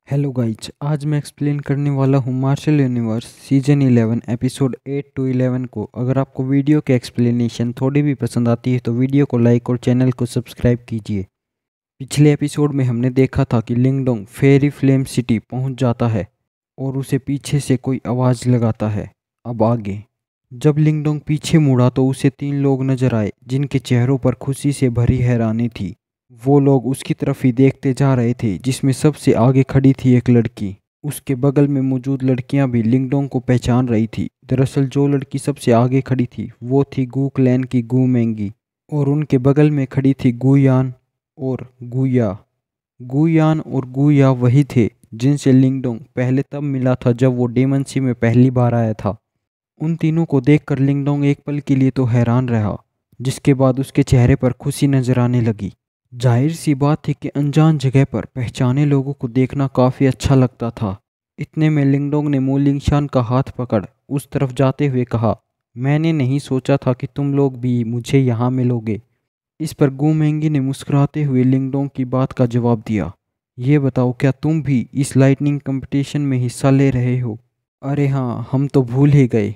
Hello guys, आज मैं explain करने वाला हूँ martial universe season 11 episode 8 to 11 को। अगर आपको वीडियो के एक्सप्लेनेशन थोड़ी भी पसंद आती है तो वीडियो को लाइक और चैनल को सब्सक्राइब कीजिए। पिछले एपिसोड में हमने देखा था कि लिंगडोंग फेरी फ्लेम सिटी पहुँच जाता है और उसे पीछे से कोई आवाज़ लगाता है। अब आगे जब लिंगडोंग पीछे मुड़ा तो उसे 3 लोग नजर आए जिनके चेहरों पर खुशी से भरी हैरानी थी। वो लोग उसकी तरफ ही देखते जा रहे थे, जिसमें सबसे आगे खड़ी थी एक लड़की। उसके बगल में मौजूद लड़कियां भी लिंगडोंग को पहचान रही थी। दरअसल जो लड़की सबसे आगे खड़ी थी वो थी गू क्लैन की गू मेंगी और उनके बगल में खड़ी थी गुयान और गुया। गुयान और गुया वही थे जिनसे लिंगडोंग पहले तब मिला था जब वो डेमन सी में पहली बार आया था। उन तीनों को देखकर लिंगडोंग एक पल के लिए तो हैरान रहा, जिसके बाद उसके चेहरे पर खुशी नजर आने लगी। जाहिर सी बात थी कि अनजान जगह पर पहचाने लोगों को देखना काफ़ी अच्छा लगता था। इतने में लिंगडोंग ने मोलिंगशान का हाथ पकड़ उस तरफ जाते हुए कहा, मैंने नहीं सोचा था कि तुम लोग भी मुझे यहाँ मिलोगे। इस पर गू मेंगी ने मुस्कुराते हुए लिंगडोंग की बात का जवाब दिया, ये बताओ क्या तुम भी इस लाइटनिंग कंपटीशन में हिस्सा ले रहे हो? अरे हाँ, हम तो भूल ही गए।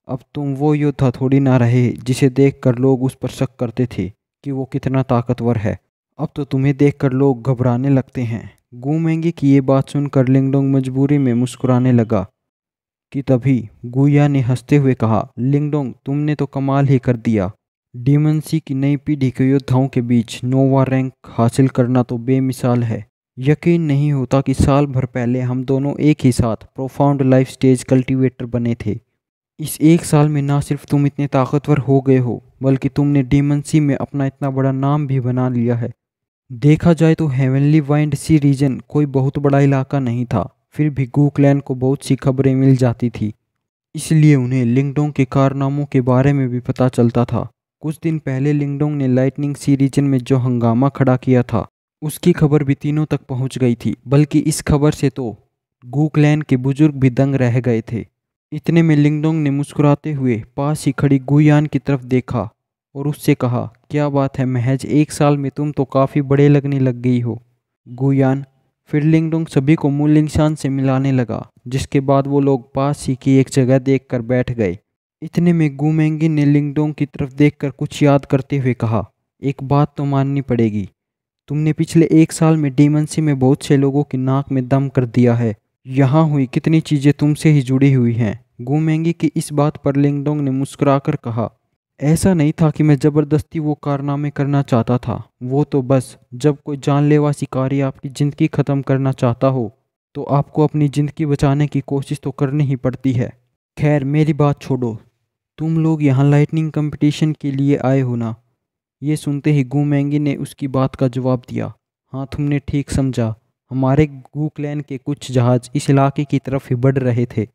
अब तुम वो योद्धा थोड़ी ना रहे जिसे देखकर लोग उस पर शक करते थे कि वो कितना ताकतवर है। अब तो तुम्हें देखकर लोग घबराने लगते हैं। गू मेंगी की ये बात सुनकर लिंगडोंग मजबूरी में मुस्कुराने लगा कि तभी गुया ने हंसते हुए कहा, लिंगडोंग तुमने तो कमाल ही कर दिया। डीमनसी की नई पीढ़ी के योद्धाओं के बीच नोवा रैंक हासिल करना तो बेमिसाल है। यकीन नहीं होता कि साल भर पहले हम दोनों एक ही साथ प्रोफाउंड लाइफ स्टेज कल्टीवेटर बने थे। इस एक साल में ना सिर्फ तुम इतने ताकतवर हो गए हो बल्कि तुमने डीमनसी में अपना इतना बड़ा नाम भी बना लिया है। देखा जाए तो हेवनली वाइंड सी रीजन कोई बहुत बड़ा इलाका नहीं था, फिर भी गू क्लैन को बहुत सी खबरें मिल जाती थी। इसलिए उन्हें लिंगडोंग के कारनामों के बारे में भी पता चलता था। कुछ दिन पहले लिंगडोंग ने लाइटनिंग सी रीजन में जो हंगामा खड़ा किया था उसकी खबर भी तीनों तक पहुंच गई थी। बल्कि इस खबर से तो गू क्लैन के बुजुर्ग भी दंग रह गए थे। इतने में लिंगडोंग ने मुस्कुराते हुए पास ही खड़ी गुयान की तरफ देखा और उससे कहा, क्या बात है, महज एक साल में तुम तो काफ़ी बड़े लगने लग गई हो। गुयान। फिर लिंगडोंग सभी को मुलिंगशान से मिलाने लगा, जिसके बाद वो लोग पास ही की एक जगह देखकर बैठ गए। इतने में गुमेंगी ने लिंगडोंग की तरफ देखकर कुछ याद करते हुए कहा, एक बात तो माननी पड़ेगी, तुमने पिछले एक साल में डीमनसी में बहुत से लोगों की नाक में दम कर दिया है। यहाँ हुई कितनी चीज़ें तुमसे ही जुड़ी हुई हैं। गुमेंगी की इस बात पर लिंगडोंग ने मुस्कुराकर कहा, ऐसा नहीं था कि मैं ज़बरदस्ती वो कारनामे करना चाहता था। वो तो बस जब कोई जानलेवा शिकारी आपकी ज़िंदगी ख़त्म करना चाहता हो तो आपको अपनी ज़िंदगी बचाने की कोशिश तो करनी ही पड़ती है। खैर मेरी बात छोड़ो, तुम लोग यहाँ लाइटनिंग कंपटीशन के लिए आए हो ना? ये सुनते ही गू मैंगी ने उसकी बात का जवाब दिया, हाँ तुमने ठीक समझा, हमारे गू क्लैन के कुछ जहाज़ इस इलाके की तरफ ही बढ़ रहे थे,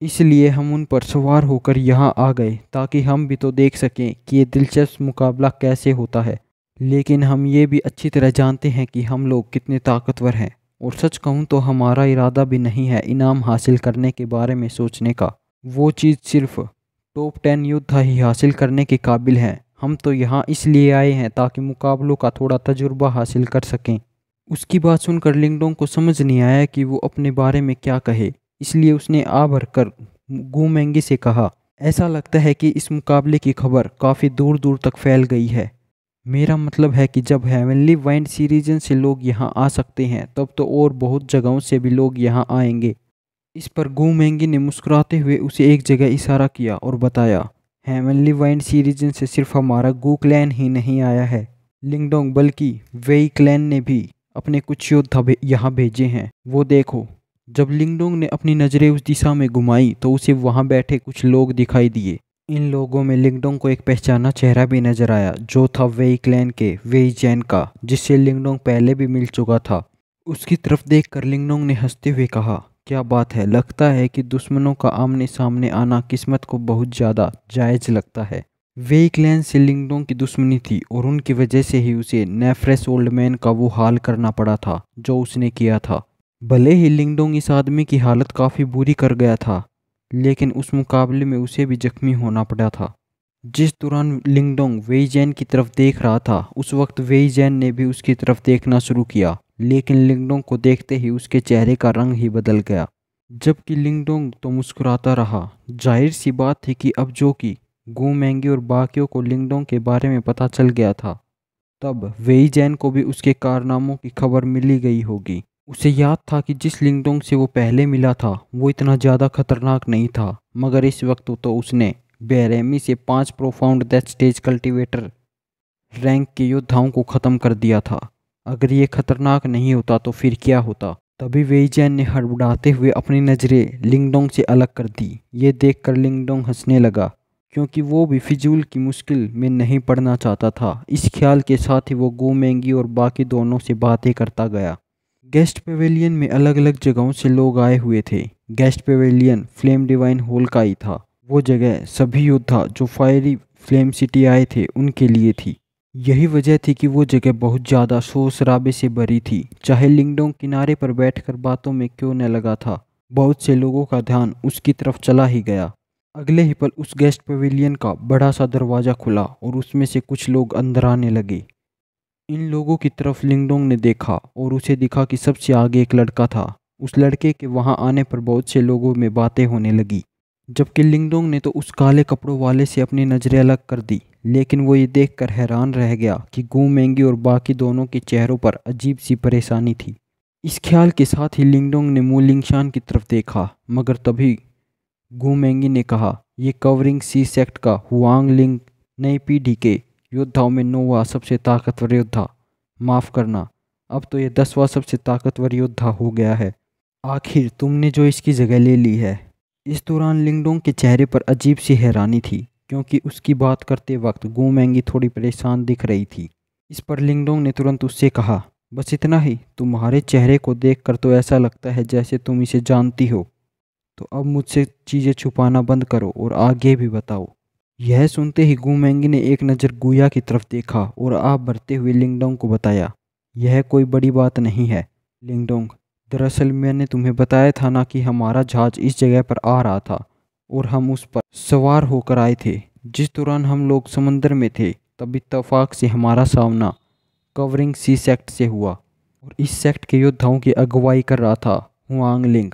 इसलिए हम उन पर सवार होकर यहाँ आ गए ताकि हम भी तो देख सकें कि ये दिलचस्प मुकाबला कैसे होता है। लेकिन हम ये भी अच्छी तरह जानते हैं कि हम लोग कितने ताकतवर हैं, और सच कहूँ तो हमारा इरादा भी नहीं है इनाम हासिल करने के बारे में सोचने का। वो चीज़ सिर्फ टॉप 10 योद्धा ही हासिल करने के काबिल हैं। हम तो यहाँ इसलिए आए हैं ताकि मुकाबलों का थोड़ा तजुर्बा हासिल कर सकें। उसकी बात सुनकर लिंगडोंग को समझ नहीं आया कि वो अपने बारे में क्या कहे, इसलिए उसने आ भर कर गू मेंगी से कहा, ऐसा लगता है कि इस मुकाबले की खबर काफ़ी दूर दूर तक फैल गई है। मेरा मतलब है कि जब हेवनली वाइंड सीरीजन से लोग यहाँ आ सकते हैं तब तो और बहुत जगहों से भी लोग यहाँ आएंगे। इस पर गू मेंगी ने मुस्कुराते हुए उसे एक जगह इशारा किया और बताया, हेवनली वाइंड सीरीजन से सिर्फ हमारा गू क्लैन ही नहीं आया है लिंगडोंग, बल्कि वेई क्लैन ने भी अपने कुछ योद्धा यहाँ भेजे हैं। वो देखो। जब लिंगडोंग ने अपनी नज़रें उस दिशा में घुमाई तो उसे वहाँ बैठे कुछ लोग दिखाई दिए। इन लोगों में लिंगडोंग को एक पहचाना चेहरा भी नजर आया, जो था वेई क्लैन के वेई जैन का, जिससे लिंगडोंग पहले भी मिल चुका था। उसकी तरफ देखकर लिंगडोंग ने हंसते हुए कहा, क्या बात है, लगता है कि दुश्मनों का आमने सामने आना किस्मत को बहुत ज़्यादा जायज़ लगता है। वेई क्लैन से लिंगडोंग की दुश्मनी थी और उनकी वजह से ही उसे नेफ्रेस ओल्ड मैन का वो हाल करना पड़ा था जो उसने किया था। भले ही लिंगडोंग इस आदमी की हालत काफ़ी बुरी कर गया था, लेकिन उस मुकाबले में उसे भी जख्मी होना पड़ा था। जिस दौरान लिंगडोंग वेई जैन की तरफ देख रहा था उस वक्त वेई जैन ने भी उसकी तरफ देखना शुरू किया। लेकिन लिंगडोंग को देखते ही उसके चेहरे का रंग ही बदल गया। जबकि लिंगडोंग तो मुस्कुराता रहा। जाहिर सी बात थी कि अब जो कि गू मेंगी और बाकियों को लिंगडोंग के बारे में पता चल गया था, तब वेई जैन को भी उसके कारनामों की खबर मिली गई होगी। उसे याद था कि जिस लिंगडोंग से वो पहले मिला था वो इतना ज़्यादा खतरनाक नहीं था, मगर इस वक्त तो उसने बेरहमी से 5 profound death stage cultivator rank के योद्धाओं को ख़त्म कर दिया था। अगर ये खतरनाक नहीं होता तो फिर क्या होता। तभी वेईजैन ने हड़बड़ाते हुए अपनी नज़रें लिंगडोंग से अलग कर दी। ये देखकर लिंगडोंग हंसने लगा, क्योंकि वो भी फिजूल की मुश्किल में नहीं पड़ना चाहता था। इस ख्याल के साथ ही वो गू मेंगी और बाकी दोनों से बातें करता गया। गेस्ट पेवेलियन में अलग अलग जगहों से लोग आए हुए थे। Guest pavilion flame divine hall का ही था। वो जगह सभी योद्धा जो फायरी फ्लेम सिटी आए थे उनके लिए थी। यही वजह थी कि वो जगह बहुत ज़्यादा शोर शराबे से भरी थी। चाहे लिंगडोंग किनारे पर बैठकर बातों में क्यों न लगा था, बहुत से लोगों का ध्यान उसकी तरफ चला ही गया। अगले ही पल उस गेस्ट पेविलियन का बड़ा सा दरवाज़ा खुला और उसमें से कुछ लोग अंदर आने लगे। इन लोगों की तरफ लिंगडोंग ने देखा और उसे दिखा कि सबसे आगे एक लड़का था। उस लड़के के वहां आने पर बहुत से लोगों में बातें होने लगी, जबकि लिंगडोंग ने तो उस काले कपड़ों वाले से अपनी नज़रें अलग कर दी। लेकिन वो ये देखकर हैरान रह गया कि गू मेंगी और बाकी दोनों के चेहरों पर अजीब सी परेशानी थी। इस ख्याल के साथ ही लिंगडोंग ने मू लिंगशान की तरफ देखा, मगर तभी गू मेंगी ने कहा, ये कवरिंग सी सेक्ट का हुआंग लिंग नई पीढ़ी के योद्धाओं में 9वां सबसे ताकतवर योद्धा, माफ़ करना, अब तो ये 10वां सबसे ताकतवर योद्धा हो गया है। आखिर तुमने जो इसकी जगह ले ली है। इस दौरान लिंगडोंग के चेहरे पर अजीब सी हैरानी थी, क्योंकि उसकी बात करते वक्त गू मेंगी थोड़ी परेशान दिख रही थी। इस पर लिंगडोंग ने तुरंत उससे कहा, बस इतना ही? तुम्हारे चेहरे को देखकर तो ऐसा लगता है जैसे तुम इसे जानती हो। तो अब मुझसे चीज़ें छुपाना बंद करो और आगे भी बताओ। यह सुनते ही गू मेंगी ने एक नज़र गुया की तरफ देखा और आप भरते हुए लिंगडोंग को बताया, यह कोई बड़ी बात नहीं है लिंगडोंग। दरअसल मैंने तुम्हें बताया था ना कि हमारा जहाज़ इस जगह पर आ रहा था और हम उस पर सवार होकर आए थे। जिस दौरान हम लोग समंदर में थे तब इत्तेफाक से हमारा सामना कवरिंग सी सेक्ट से हुआ और इस सेक्ट के योद्धाओं की अगुवाई कर रहा था हुआंग लिंग।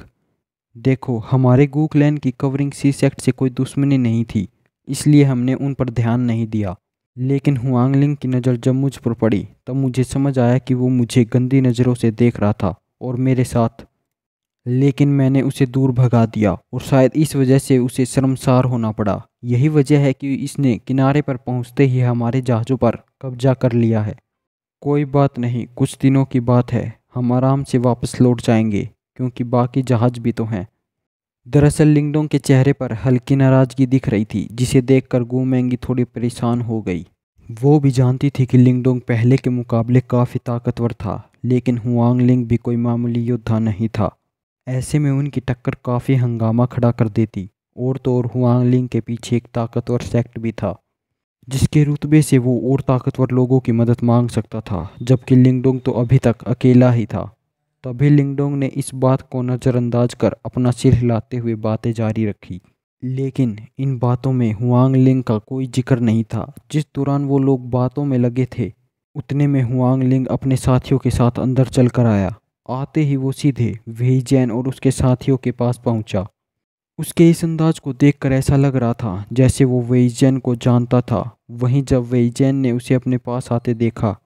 देखो, हमारे गू क्लैन की कवरिंग सी सेक्ट से कोई दुश्मनी नहीं थी, इसलिए हमने उन पर ध्यान नहीं दिया। लेकिन हुआंग लिंग की नज़र जब मुझ पर पड़ी तब मुझे समझ आया कि वो मुझे गंदी नज़रों से देख रहा था और मेरे साथ, लेकिन मैंने उसे दूर भगा दिया और शायद इस वजह से उसे शर्मसार होना पड़ा। यही वजह है कि इसने किनारे पर पहुंचते ही हमारे जहाज़ों पर कब्जा कर लिया है। कोई बात नहीं, कुछ दिनों की बात है, हम आराम से वापस लौट जाएंगे, क्योंकि बाकी जहाज़ भी तो हैं। दरअसल लिंगडोंग के चेहरे पर हल्की नाराज़गी दिख रही थी, जिसे देखकर गू मेंगी थोड़ी परेशान हो गई। वो भी जानती थी कि लिंगडोंग पहले के मुकाबले काफ़ी ताकतवर था, लेकिन हुआंग लिंग भी कोई मामूली योद्धा नहीं था। ऐसे में उनकी टक्कर काफ़ी हंगामा खड़ा कर देती। और तो और हुआंग लिंग के पीछे एक ताकतवर सेक्ट भी था, जिसके रुतबे से वो और ताकतवर लोगों की मदद मांग सकता था, जबकि लिंगडोंग तो अभी तक अकेला ही था। तभी लिंगडोंग ने इस बात को नज़रअंदाज कर अपना सिर हिलाते हुए बातें जारी रखी। लेकिन इन बातों में हुआंग लिंग का कोई जिक्र नहीं था। जिस दौरान वो लोग बातों में लगे थे उतने में हुआंग लिंग अपने साथियों के साथ अंदर चल कर आया। आते ही वो सीधे वेई जैन और उसके साथियों के पास पहुंचा। उसके इस अंदाज को देखकर ऐसा लग रहा था जैसे वो वेई जैन को जानता था। वहीं जब वेई जैन ने उसे अपने पास आते देखा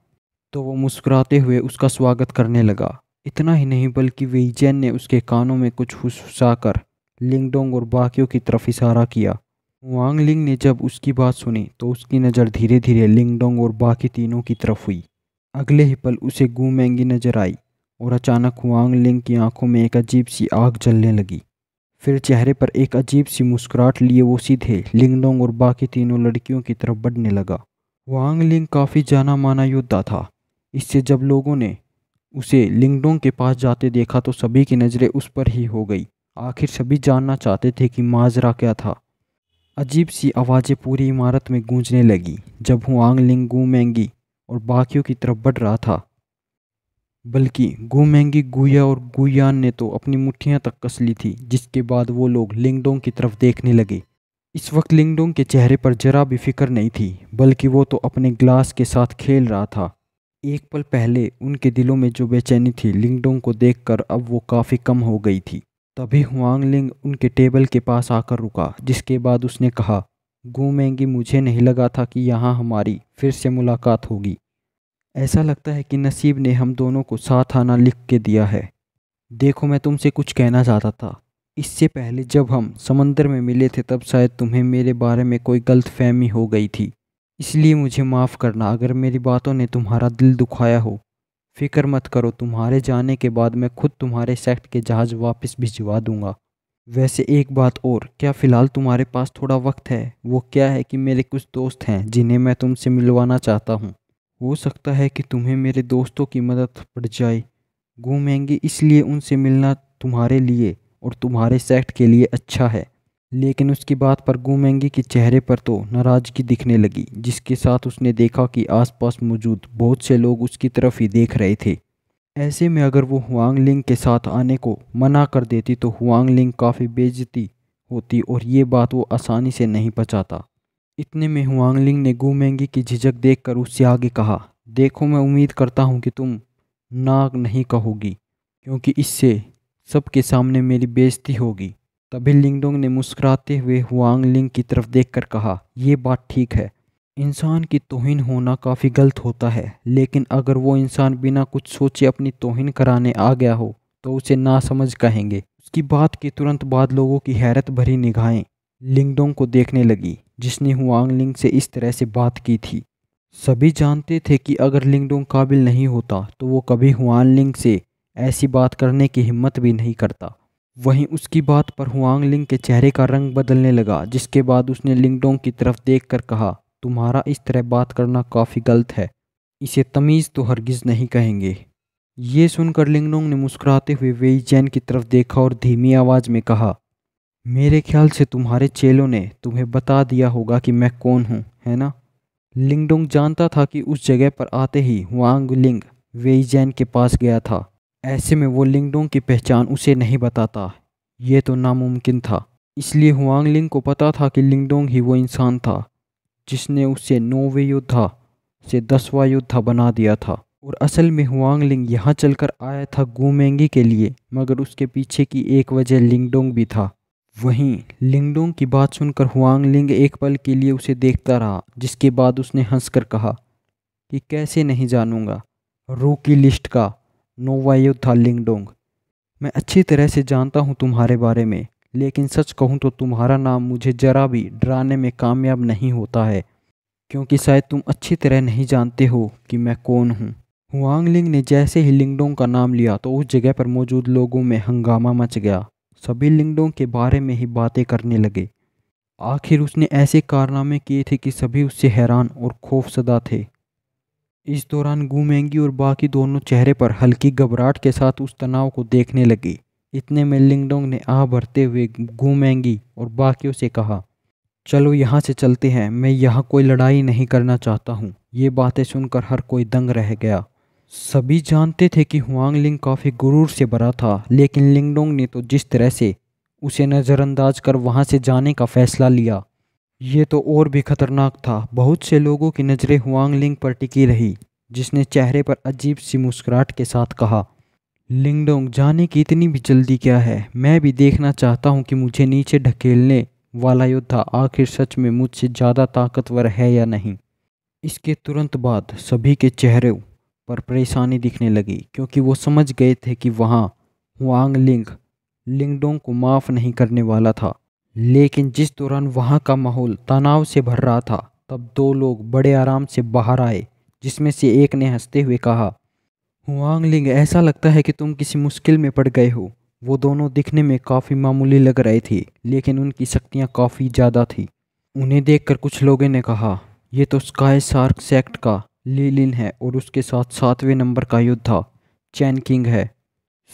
तो वो मुस्कुराते हुए उसका स्वागत करने लगा। इतना ही नहीं बल्कि वेई जैन ने उसके कानों में कुछ फुसफुसाकर लिंगडोंग और बाकियों की तरफ इशारा किया। वांग लिंग ने जब उसकी बात सुनी तो उसकी नज़र धीरे धीरे लिंगडोंग और बाकी तीनों की तरफ हुई। अगले ही पल उसे गू मेंगी नजर आई और अचानक हुआंग लिंग की आंखों में एक अजीब सी आग जलने लगी। फिर चेहरे पर एक अजीब सी मुस्कुराहट लिए वो सीधे लिंगडोंग और बाकी तीनों लड़कियों की तरफ बढ़ने लगा। वांग लिंग काफ़ी जाना माना योद्धा था, इससे जब लोगों ने उसे लिंगडोंग के पास जाते देखा तो सभी की नज़रें उस पर ही हो गई। आखिर सभी जानना चाहते थे कि माजरा क्या था। अजीब सी आवाज़ें पूरी इमारत में गूंजने लगी जब हुआंग लिंग गू मेंगी और बाकियों की तरफ बढ़ रहा था। बल्कि गू मेंगी, गुया और गुयान ने तो अपनी मुट्ठियां तक कस ली थी। जिसके बाद वो लोग लिंगडोंग की तरफ देखने लगे। इस वक्त लिंगडोंग के चेहरे पर जरा भी फिक्र नहीं थी, बल्कि वो तो अपने ग्लास के साथ खेल रहा था। एक पल पहले उनके दिलों में जो बेचैनी थी लिंगडोंग को देखकर अब वो काफ़ी कम हो गई थी। तभी हुआंग लिंग उनके टेबल के पास आकर रुका, जिसके बाद उसने कहा, गू मेंगी, मुझे नहीं लगा था कि यहाँ हमारी फिर से मुलाकात होगी। ऐसा लगता है कि नसीब ने हम दोनों को साथ आना लिख के दिया है। देखो, मैं तुमसे कुछ कहना चाहता था। इससे पहले जब हम समंदर में मिले थे तब शायद तुम्हें मेरे बारे में कोई गलतफहमी हो गई थी। इसलिए मुझे माफ़ करना अगर मेरी बातों ने तुम्हारा दिल दुखाया हो। फिक्र मत करो, तुम्हारे जाने के बाद मैं खुद तुम्हारे सेक्ट के जहाज़ वापस भिजवा दूंगा। वैसे एक बात और, क्या फ़िलहाल तुम्हारे पास थोड़ा वक्त है? वो क्या है कि मेरे कुछ दोस्त हैं जिन्हें मैं तुमसे मिलवाना चाहता हूँ। हो सकता है कि तुम्हें मेरे दोस्तों की मदद पड़ जाए घूमेंगे, इसलिए उनसे मिलना तुम्हारे लिए और तुम्हारे सेक्ट के लिए अच्छा है। लेकिन उसकी बात पर गूमेंगी के चेहरे पर तो नाराज़गी दिखने लगी, जिसके साथ उसने देखा कि आसपास मौजूद बहुत से लोग उसकी तरफ ही देख रहे थे। ऐसे में अगर वो हुआंग लिंग के साथ आने को मना कर देती तो हुआंग लिंग काफ़ी बेइज्जती होती और ये बात वो आसानी से नहीं पचाता। इतने में हुआंग लिंग ने गूमेंगी की झिझक देखकर उससे आगे कहा, देखो, मैं उम्मीद करता हूँ कि तुम ना नहीं कहोगी, क्योंकि इससे सबके सामने मेरी बेइज्जती होगी। तभी लिंगडोंग ने मुस्कुराते हुए हुआंग लिंग की तरफ देखकर कहा, ये बात ठीक है। इंसान की तौहीन होना काफ़ी गलत होता है, लेकिन अगर वो इंसान बिना कुछ सोचे अपनी तौहीन कराने आ गया हो तो उसे नासमझ कहेंगे। उसकी बात के तुरंत बाद लोगों की हैरत भरी निगाहें लिंगडोंग को देखने लगी, जिसने हुआंग लिंग से इस तरह से बात की थी। सभी जानते थे कि अगर लिंगडोंग काबिल नहीं होता तो वो कभी हुआंग लिंग से ऐसी बात करने की हिम्मत भी नहीं करता। वहीं उसकी बात पर हुआंग लिंग के चेहरे का रंग बदलने लगा, जिसके बाद उसने लिंगडोंग की तरफ देखकर कहा, तुम्हारा इस तरह बात करना काफ़ी गलत है। इसे तमीज़ तो हरगिज़ नहीं कहेंगे। ये सुनकर लिंगडोंग ने मुस्कुराते हुए वेई जैन की तरफ देखा और धीमी आवाज़ में कहा, मेरे ख्याल से तुम्हारे चेलों ने तुम्हें बता दिया होगा कि मैं कौन हूँ, है ना? लिंगडोंग जानता था कि उस जगह पर आते ही हुआंग लिंग वेई जैन के पास गया था। ऐसे में वो लिंगडोंग की पहचान उसे नहीं बताता, ये तो नामुमकिन था। इसलिए हुआंग लिंग को पता था कि लिंगडोंग ही वो इंसान था जिसने उसे 9वें योद्धा से 10वां योद्धा बना दिया था। और असल में हुआंग लिंग यहाँ चलकर आया था गूमेंगी के लिए, मगर उसके पीछे की एक वजह लिंगडोंग भी था। वहीं लिंगडोंग की बात सुनकर हुआंग लिंग एक पल के लिए उसे देखता रहा, जिसके बाद उसने हंसकर कहा कि कैसे नहीं जानूंगा, रू की लिस्ट का 9वां योद्धा लिंगडोंग। मैं अच्छी तरह से जानता हूँ तुम्हारे बारे में, लेकिन सच कहूँ तो तुम्हारा नाम मुझे जरा भी डराने में कामयाब नहीं होता है, क्योंकि शायद तुम अच्छी तरह नहीं जानते हो कि मैं कौन हूँ। हुआंग लिंग ने जैसे ही लिंगडोंग का नाम लिया तो उस जगह पर मौजूद लोगों में हंगामा मच गया। सभी लिंगडोंग के बारे में ही बातें करने लगे। आखिर उसने ऐसे कारनामे किए थे कि सभी उससे हैरान और खौफजदा थे। इस दौरान गूमेंगी और बाकी दोनों चेहरे पर हल्की घबराहट के साथ उस तनाव को देखने लगे। इतने में लिंगडोंग ने आह भरते हुए गूमेंगी और बाकियों से कहा, चलो यहाँ से चलते हैं, मैं यहाँ कोई लड़ाई नहीं करना चाहता हूँ। ये बातें सुनकर हर कोई दंग रह गया। सभी जानते थे कि हुआंग लिंग काफ़ी गुरूर से भरा था, लेकिन लिंगडोंग ने तो जिस तरह से उसे नज़रअंदाज कर वहाँ से जाने का फैसला लिया, ये तो और भी खतरनाक था। बहुत से लोगों की नज़रें हुआंग लिंग पर टिकी रही, जिसने चेहरे पर अजीब सी मुस्कुराहट के साथ कहा, लिंगडोंग, जाने की इतनी भी जल्दी क्या है? मैं भी देखना चाहता हूँ कि मुझे नीचे ढकेलने वाला योद्धा आखिर सच में मुझसे ज़्यादा ताकतवर है या नहीं। इसके तुरंत बाद सभी के चेहरों पर परेशानी दिखने लगी, क्योंकि वो समझ गए थे कि वहाँ हुआंग लिंग लिंगडोंग को माफ़ नहीं करने वाला था। लेकिन जिस दौरान वहाँ का माहौल तनाव से भर रहा था, तब दो लोग बड़े आराम से बाहर आए, जिसमें से एक ने हंसते हुए कहा, हुआंग लिंग, ऐसा लगता है कि तुम किसी मुश्किल में पड़ गए हो। वो दोनों दिखने में काफ़ी मामूली लग रहे थे, लेकिन उनकी शक्तियाँ काफ़ी ज़्यादा थी। उन्हें देखकर कुछ लोगों ने कहा, ये तो स्काई शार्क सेक्ट का लीलिन है और उसके साथ 7वें नंबर का योद्धा चैन किंग है।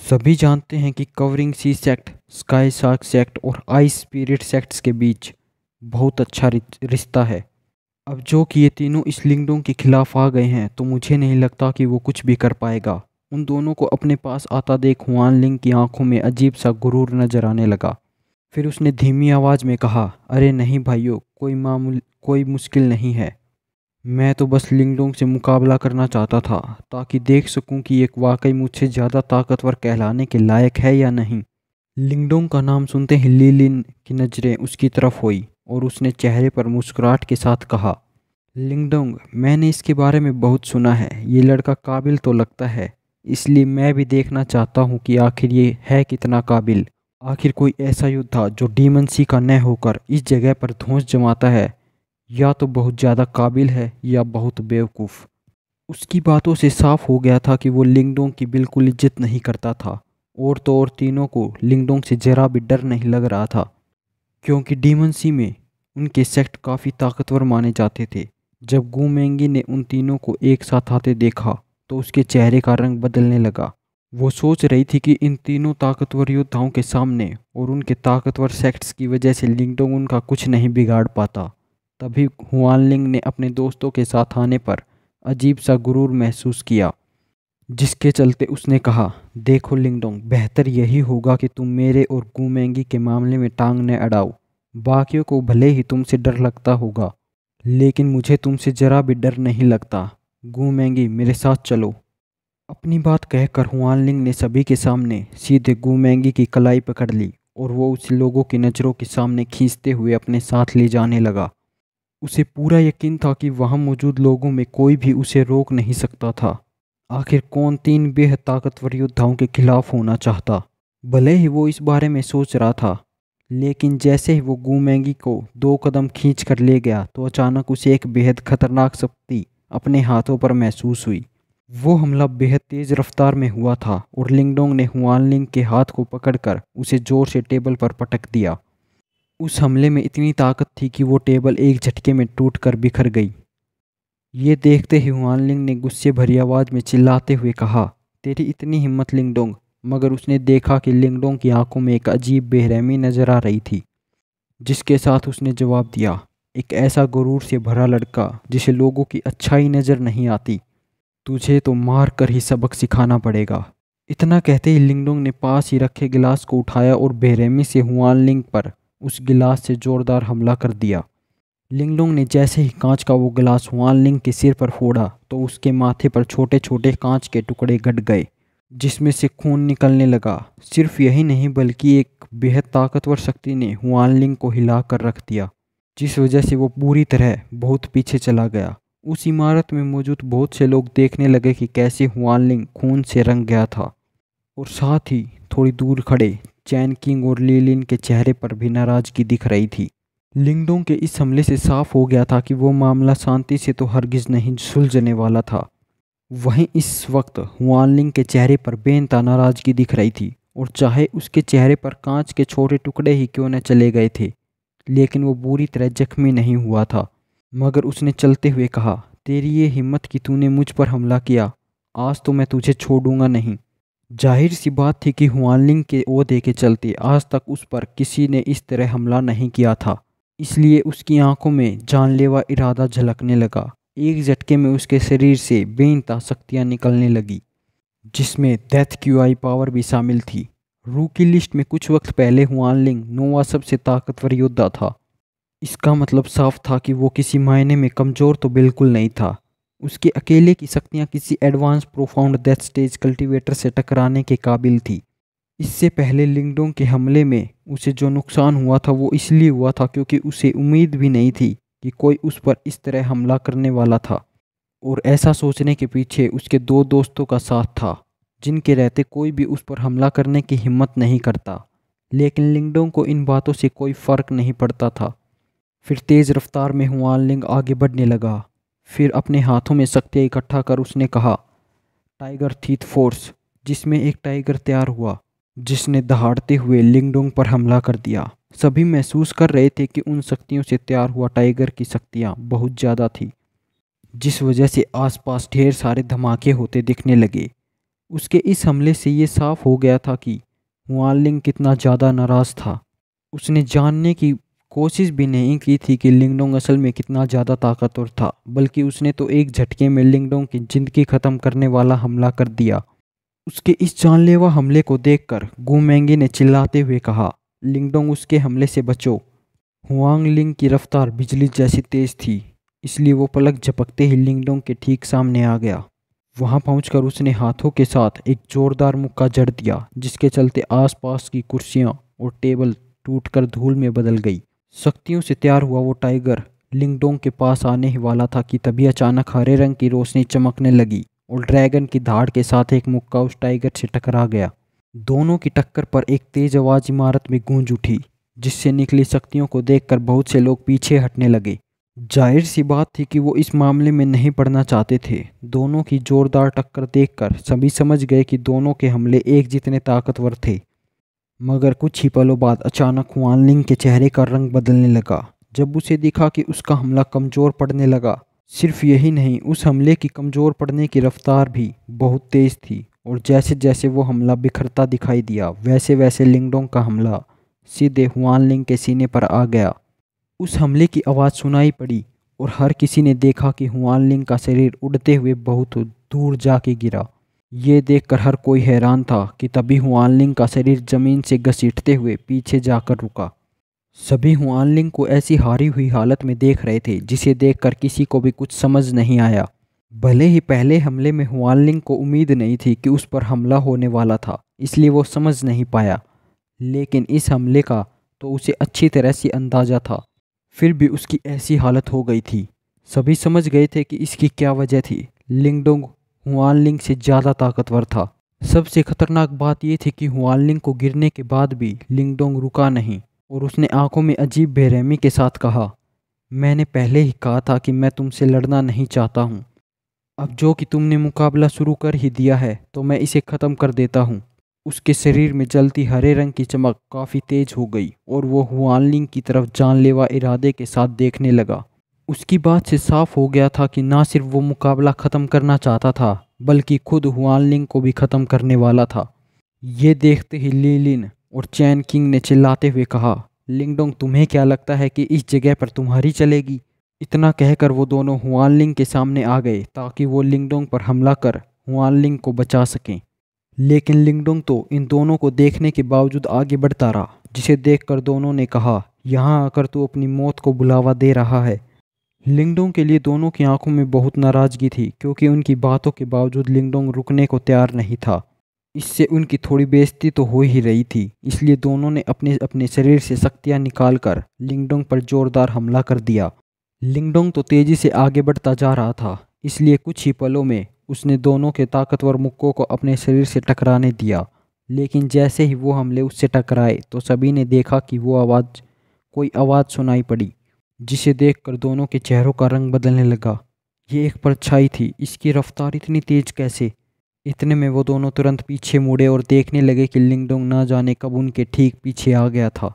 सभी जानते हैं कि कवरिंग सी सेक्ट, स्काई शार्क सेक्ट और आइस स्पिरिट सेक्ट्स के बीच बहुत अच्छा रिश्ता है। अब जो कि ये तीनों इस लिंगडोंग के खिलाफ आ गए हैं, तो मुझे नहीं लगता कि वो कुछ भी कर पाएगा। उन दोनों को अपने पास आता देख हुआन लिंग की आंखों में अजीब सा गुरूर नजर आने लगा। फिर उसने धीमी आवाज़ में कहा, अरे नहीं भाइयों, कोई मुश्किल नहीं है। मैं तो बस लिंगडोंग से मुकाबला करना चाहता था ताकि देख सकूं कि एक वाकई मुझसे ज़्यादा ताकतवर कहलाने के लायक है या नहीं। लिंगडोंग का नाम सुनते ही लीलिन की नज़रें उसकी तरफ हुई और उसने चेहरे पर मुस्कुराहट के साथ कहा, लिंगडोंग, मैंने इसके बारे में बहुत सुना है। ये लड़का काबिल तो लगता है, इसलिए मैं भी देखना चाहता हूँ कि आखिर ये है कितना काबिल। आखिर कोई ऐसा योद्धा जो डीमन सी का न होकर इस जगह पर धौंस जमाता है, या तो बहुत ज़्यादा काबिल है या बहुत बेवकूफ़। उसकी बातों से साफ हो गया था कि वो लिंगडोंग की बिल्कुल इज्जत नहीं करता था, और तो और तीनों को लिंगडोंग से जरा भी डर नहीं लग रहा था, क्योंकि डीमन सी में उनके सेक्ट काफ़ी ताकतवर माने जाते थे। जब गू मेंगी ने उन तीनों को एक साथ आते देखा तो उसके चेहरे का रंग बदलने लगा। वो सोच रही थी कि इन तीनों ताकतवर योद्धाओं के सामने और उनके ताकतवर सेक्ट्स की वजह से लिंगडोंग उनका कुछ नहीं बिगाड़ पाता। तभी हुआनलिंग ने अपने दोस्तों के साथ आने पर अजीब सा गुरूर महसूस किया, जिसके चलते उसने कहा, देखो लिंगडोंग, बेहतर यही होगा कि तुम मेरे और गूमेंगी के मामले में टांग न अड़ाओ। बाकियों को भले ही तुमसे डर लगता होगा, लेकिन मुझे तुमसे जरा भी डर नहीं लगता। गूमेंगी, मेरे साथ चलो। अपनी बात कहकर हुआनलिंग ने सभी के सामने सीधे गूमेंगी की कलाई पकड़ ली और वो उसे लोगों की नज़रों के सामने खींचते हुए अपने साथ ले जाने लगा। उसे पूरा यकीन था कि वहाँ मौजूद लोगों में कोई भी उसे रोक नहीं सकता था। आखिर कौन तीन बेहद ताकतवर योद्धाओं के खिलाफ होना चाहता। भले ही वो इस बारे में सोच रहा था, लेकिन जैसे ही वो गूमेंगी को 2 कदम खींच कर ले गया तो अचानक उसे एक बेहद खतरनाक शक्ति अपने हाथों पर महसूस हुई। वो हमला बेहद तेज रफ्तार में हुआ था और लिंगडोंग ने हुआनलिंग के हाथ को पकड़कर उसे जोर से टेबल पर पटक दिया। उस हमले में इतनी ताकत थी कि वो टेबल एक झटके में टूटकर बिखर गई। ये देखते ही हुआनलिंग ने गुस्से भरी आवाज़ में चिल्लाते हुए कहा, तेरी इतनी हिम्मत लिंगडोंग। मगर उसने देखा कि लिंगडोंग की आंखों में एक अजीब बेरहमी नजर आ रही थी, जिसके साथ उसने जवाब दिया, एक ऐसा गुरूर से भरा लड़का जिसे लोगों की अच्छाई नज़र नहीं आती, तुझे तो मार कर ही सबक सिखाना पड़ेगा। इतना कहते ही लिंगडोंग ने पास ही रखे गिलास को उठाया और बेरहमी से हुआनलिंग पर उस गिलास से जोरदार हमला कर दिया। लिंगडोंग ने जैसे ही कांच का वो गिलास हुआनलिंग के सिर पर फोड़ा तो उसके माथे पर छोटे छोटे कांच के टुकड़े गड़ गए, जिसमें से खून निकलने लगा। सिर्फ यही नहीं बल्कि एक बेहद ताकतवर शक्ति ने हुआनलिंग को हिला कर रख दिया, जिस वजह से वो पूरी तरह बहुत पीछे चला गया। उस इमारत में मौजूद बहुत से लोग देखने लगे कि कैसे हुआनलिंग खून से रंग गया था, और साथ ही थोड़ी दूर खड़े चैन किंग और लीलिन के चेहरे पर भी नाराजगी दिख रही थी। लिंगडोंग के इस हमले से साफ हो गया था कि वो मामला शांति से तो हरगिज नहीं सुलझने वाला था। वहीं इस वक्त हुआनलिंग के चेहरे पर बेनता नाराजगी दिख रही थी, और चाहे उसके चेहरे पर कांच के छोटे टुकड़े ही क्यों न चले गए थे, लेकिन वो बुरी तरह जख्मी नहीं हुआ था। मगर उसने चलते हुए कहा, तेरी ये हिम्मत कि तूने मुझ पर हमला किया, आज तो मैं तुझे छोड़ूंगा नहीं। जाहिर सी बात थी कि हुआनलिंग के ओहदे के चलते आज तक उस पर किसी ने इस तरह हमला नहीं किया था, इसलिए उसकी आंखों में जानलेवा इरादा झलकने लगा। एक झटके में उसके शरीर से बेइंतहा शक्तियाँ निकलने लगी, जिसमें डेथ क्यूआई पावर भी शामिल थी। रू की लिस्ट में कुछ वक्त पहले हुआनलिंग नोवा सबसे ताकतवर योद्धा था। इसका मतलब साफ था कि वो किसी मायने में कमज़ोर तो बिल्कुल नहीं था। उसके अकेले की शक्तियाँ किसी advance profound death stage cultivator से टकराने के काबिल थी। इससे पहले लिंगडोंग के हमले में उसे जो नुकसान हुआ था वो इसलिए हुआ था क्योंकि उसे उम्मीद भी नहीं थी कि कोई उस पर इस तरह हमला करने वाला था, और ऐसा सोचने के पीछे उसके 2 दोस्तों का साथ था, जिनके रहते कोई भी उस पर हमला करने की हिम्मत नहीं करता। लेकिन लिंगडोंग को इन बातों से कोई फ़र्क नहीं पड़ता था। फिर तेज़ रफ्तार में हुआनलिंग आगे बढ़ने लगा। फिर अपने हाथों में शक्तियाँ इकट्ठा कर उसने कहा, टाइगर थीथ फोर्स, जिसमें एक टाइगर तैयार हुआ, जिसने दहाड़ते हुए लिंगडोंग पर हमला कर दिया। सभी महसूस कर रहे थे कि उन शक्तियों से तैयार हुआ टाइगर की शक्तियाँ बहुत ज़्यादा थी, जिस वजह से आसपास ढेर सारे धमाके होते दिखने लगे। उसके इस हमले से ये साफ हो गया था कि हुआनलिंग कितना ज़्यादा नाराज़ था। उसने जानने की कोशिश भी नहीं की थी कि लिंगडोंग असल में कितना ज़्यादा ताकतवर था, बल्कि उसने तो एक झटके में लिंगडोंग की ज़िंदगी ख़त्म करने वाला हमला कर दिया। उसके इस जानलेवा हमले को देखकर गूमेंगी ने चिल्लाते हुए कहा, लिंगडोंग, उसके हमले से बचो। हुआंगलिंग की रफ्तार बिजली जैसी तेज थी। इसलिए वो पलक झपकते ही लिंगडोंग के ठीक सामने आ गया। वहां पहुंचकर उसने हाथों के साथ एक जोरदार मुक्का जड़ दिया, जिसके चलते आसपास की कुर्सियां और टेबल टूटकर धूल में बदल गई। शक्तियों से तैयार हुआ वो टाइगर लिंगडोंग के पास आने ही वाला था कि तभी अचानक हरे रंग की रोशनी चमकने लगी और ड्रैगन की धाड़ के साथ एक मुक्का उस टाइगर से टकरा गया। दोनों की टक्कर पर एक तेज आवाज इमारत में गूंज उठी, जिससे निकली शक्तियों को देखकर बहुत से लोग पीछे हटने लगे। जाहिर सी बात थी कि वो इस मामले में नहीं पड़ना चाहते थे। दोनों की जोरदार टक्कर देखकर सभी समझ गए कि दोनों के हमले एक जितने ताकतवर थे। मगर कुछ ही पलों बाद अचानक हुआनलिंग के चेहरे का रंग बदलने लगा जब उसे दिखा कि उसका हमला कमज़ोर पड़ने लगा। सिर्फ यही नहीं, उस हमले की कमज़ोर पड़ने की रफ्तार भी बहुत तेज़ थी और जैसे जैसे वो हमला बिखरता दिखाई दिया, वैसे वैसे लिंगडोंग का हमला सीधे हुआनलिंग के सीने पर आ गया। उस हमले की आवाज़ सुनाई पड़ी और हर किसी ने देखा कि हुआनलिंग का शरीर उड़ते हुए बहुत दूर जाके गिरा। ये देखकर हर कोई हैरान था कि तभी हुआनलिंग का शरीर जमीन से घसीटते हुए पीछे जाकर रुका। सभी हुआनलिंग को ऐसी हारी हुई हालत में देख रहे थे, जिसे देखकर किसी को भी कुछ समझ नहीं आया। भले ही पहले हमले में हुआनलिंग को उम्मीद नहीं थी कि उस पर हमला होने वाला था, इसलिए वो समझ नहीं पाया, लेकिन इस हमले का तो उसे अच्छी तरह से अंदाजा था। फिर भी उसकी ऐसी हालत हो गई थी। सभी समझ गए थे कि इसकी क्या वजह थी। लिंगडोंग हुआनलिंग से ज़्यादा ताकतवर था। सबसे खतरनाक बात यह थी कि हुआनलिंग को गिरने के बाद भी लिंगडोंग रुका नहीं और उसने आंखों में अजीब बेरहमी के साथ कहा, मैंने पहले ही कहा था कि मैं तुमसे लड़ना नहीं चाहता हूँ। अब जो कि तुमने मुकाबला शुरू कर ही दिया है तो मैं इसे ख़त्म कर देता हूँ। उसके शरीर में जलती हरे रंग की चमक काफ़ी तेज हो गई और वो हुआनलिंग की तरफ जानलेवा इरादे के साथ देखने लगा। उसकी बात से साफ हो गया था कि ना सिर्फ वो मुकाबला ख़त्म करना चाहता था, बल्कि खुद हुआनलिंग को भी ख़त्म करने वाला था। ये देखते ही लीलिन और चैन किंग ने चिल्लाते हुए कहा, लिंगडोंग तुम्हें क्या लगता है कि इस जगह पर तुम्हारी चलेगी? इतना कहकर वो दोनों हुआनलिंग के सामने आ गए ताकि वो लिंगडोंग पर हमला कर हुआनलिंग को बचा सकें। लेकिन लिंगडोंग तो इन दोनों को देखने के बावजूद आगे बढ़ता रहा, जिसे देखकर दोनों ने कहा, यहाँ आकर तू अपनी मौत को बुलावा दे रहा है। लिंगडोंग के लिए दोनों की आंखों में बहुत नाराज़गी थी, क्योंकि उनकी बातों के बावजूद लिंगडोंग रुकने को तैयार नहीं था। इससे उनकी थोड़ी बेइज्जती तो हो ही रही थी, इसलिए दोनों ने अपने अपने शरीर से शक्तियाँ निकालकर लिंगडोंग पर जोरदार हमला कर दिया। लिंगडोंग तो तेज़ी से आगे बढ़ता जा रहा था, इसलिए कुछ ही पलों में उसने दोनों के ताकतवर मुक्कों को अपने शरीर से टकराने दिया। लेकिन जैसे ही वो हमले उससे टकराए तो सभी ने देखा कि कोई आवाज़ सुनाई पड़ी, जिसे देखकर दोनों के चेहरों का रंग बदलने लगा। ये एक परछाई थी, इसकी रफ्तार इतनी तेज कैसे? इतने में वो दोनों तुरंत पीछे मुड़े और देखने लगे कि लिंगडोंग ना जाने कब उनके ठीक पीछे आ गया था।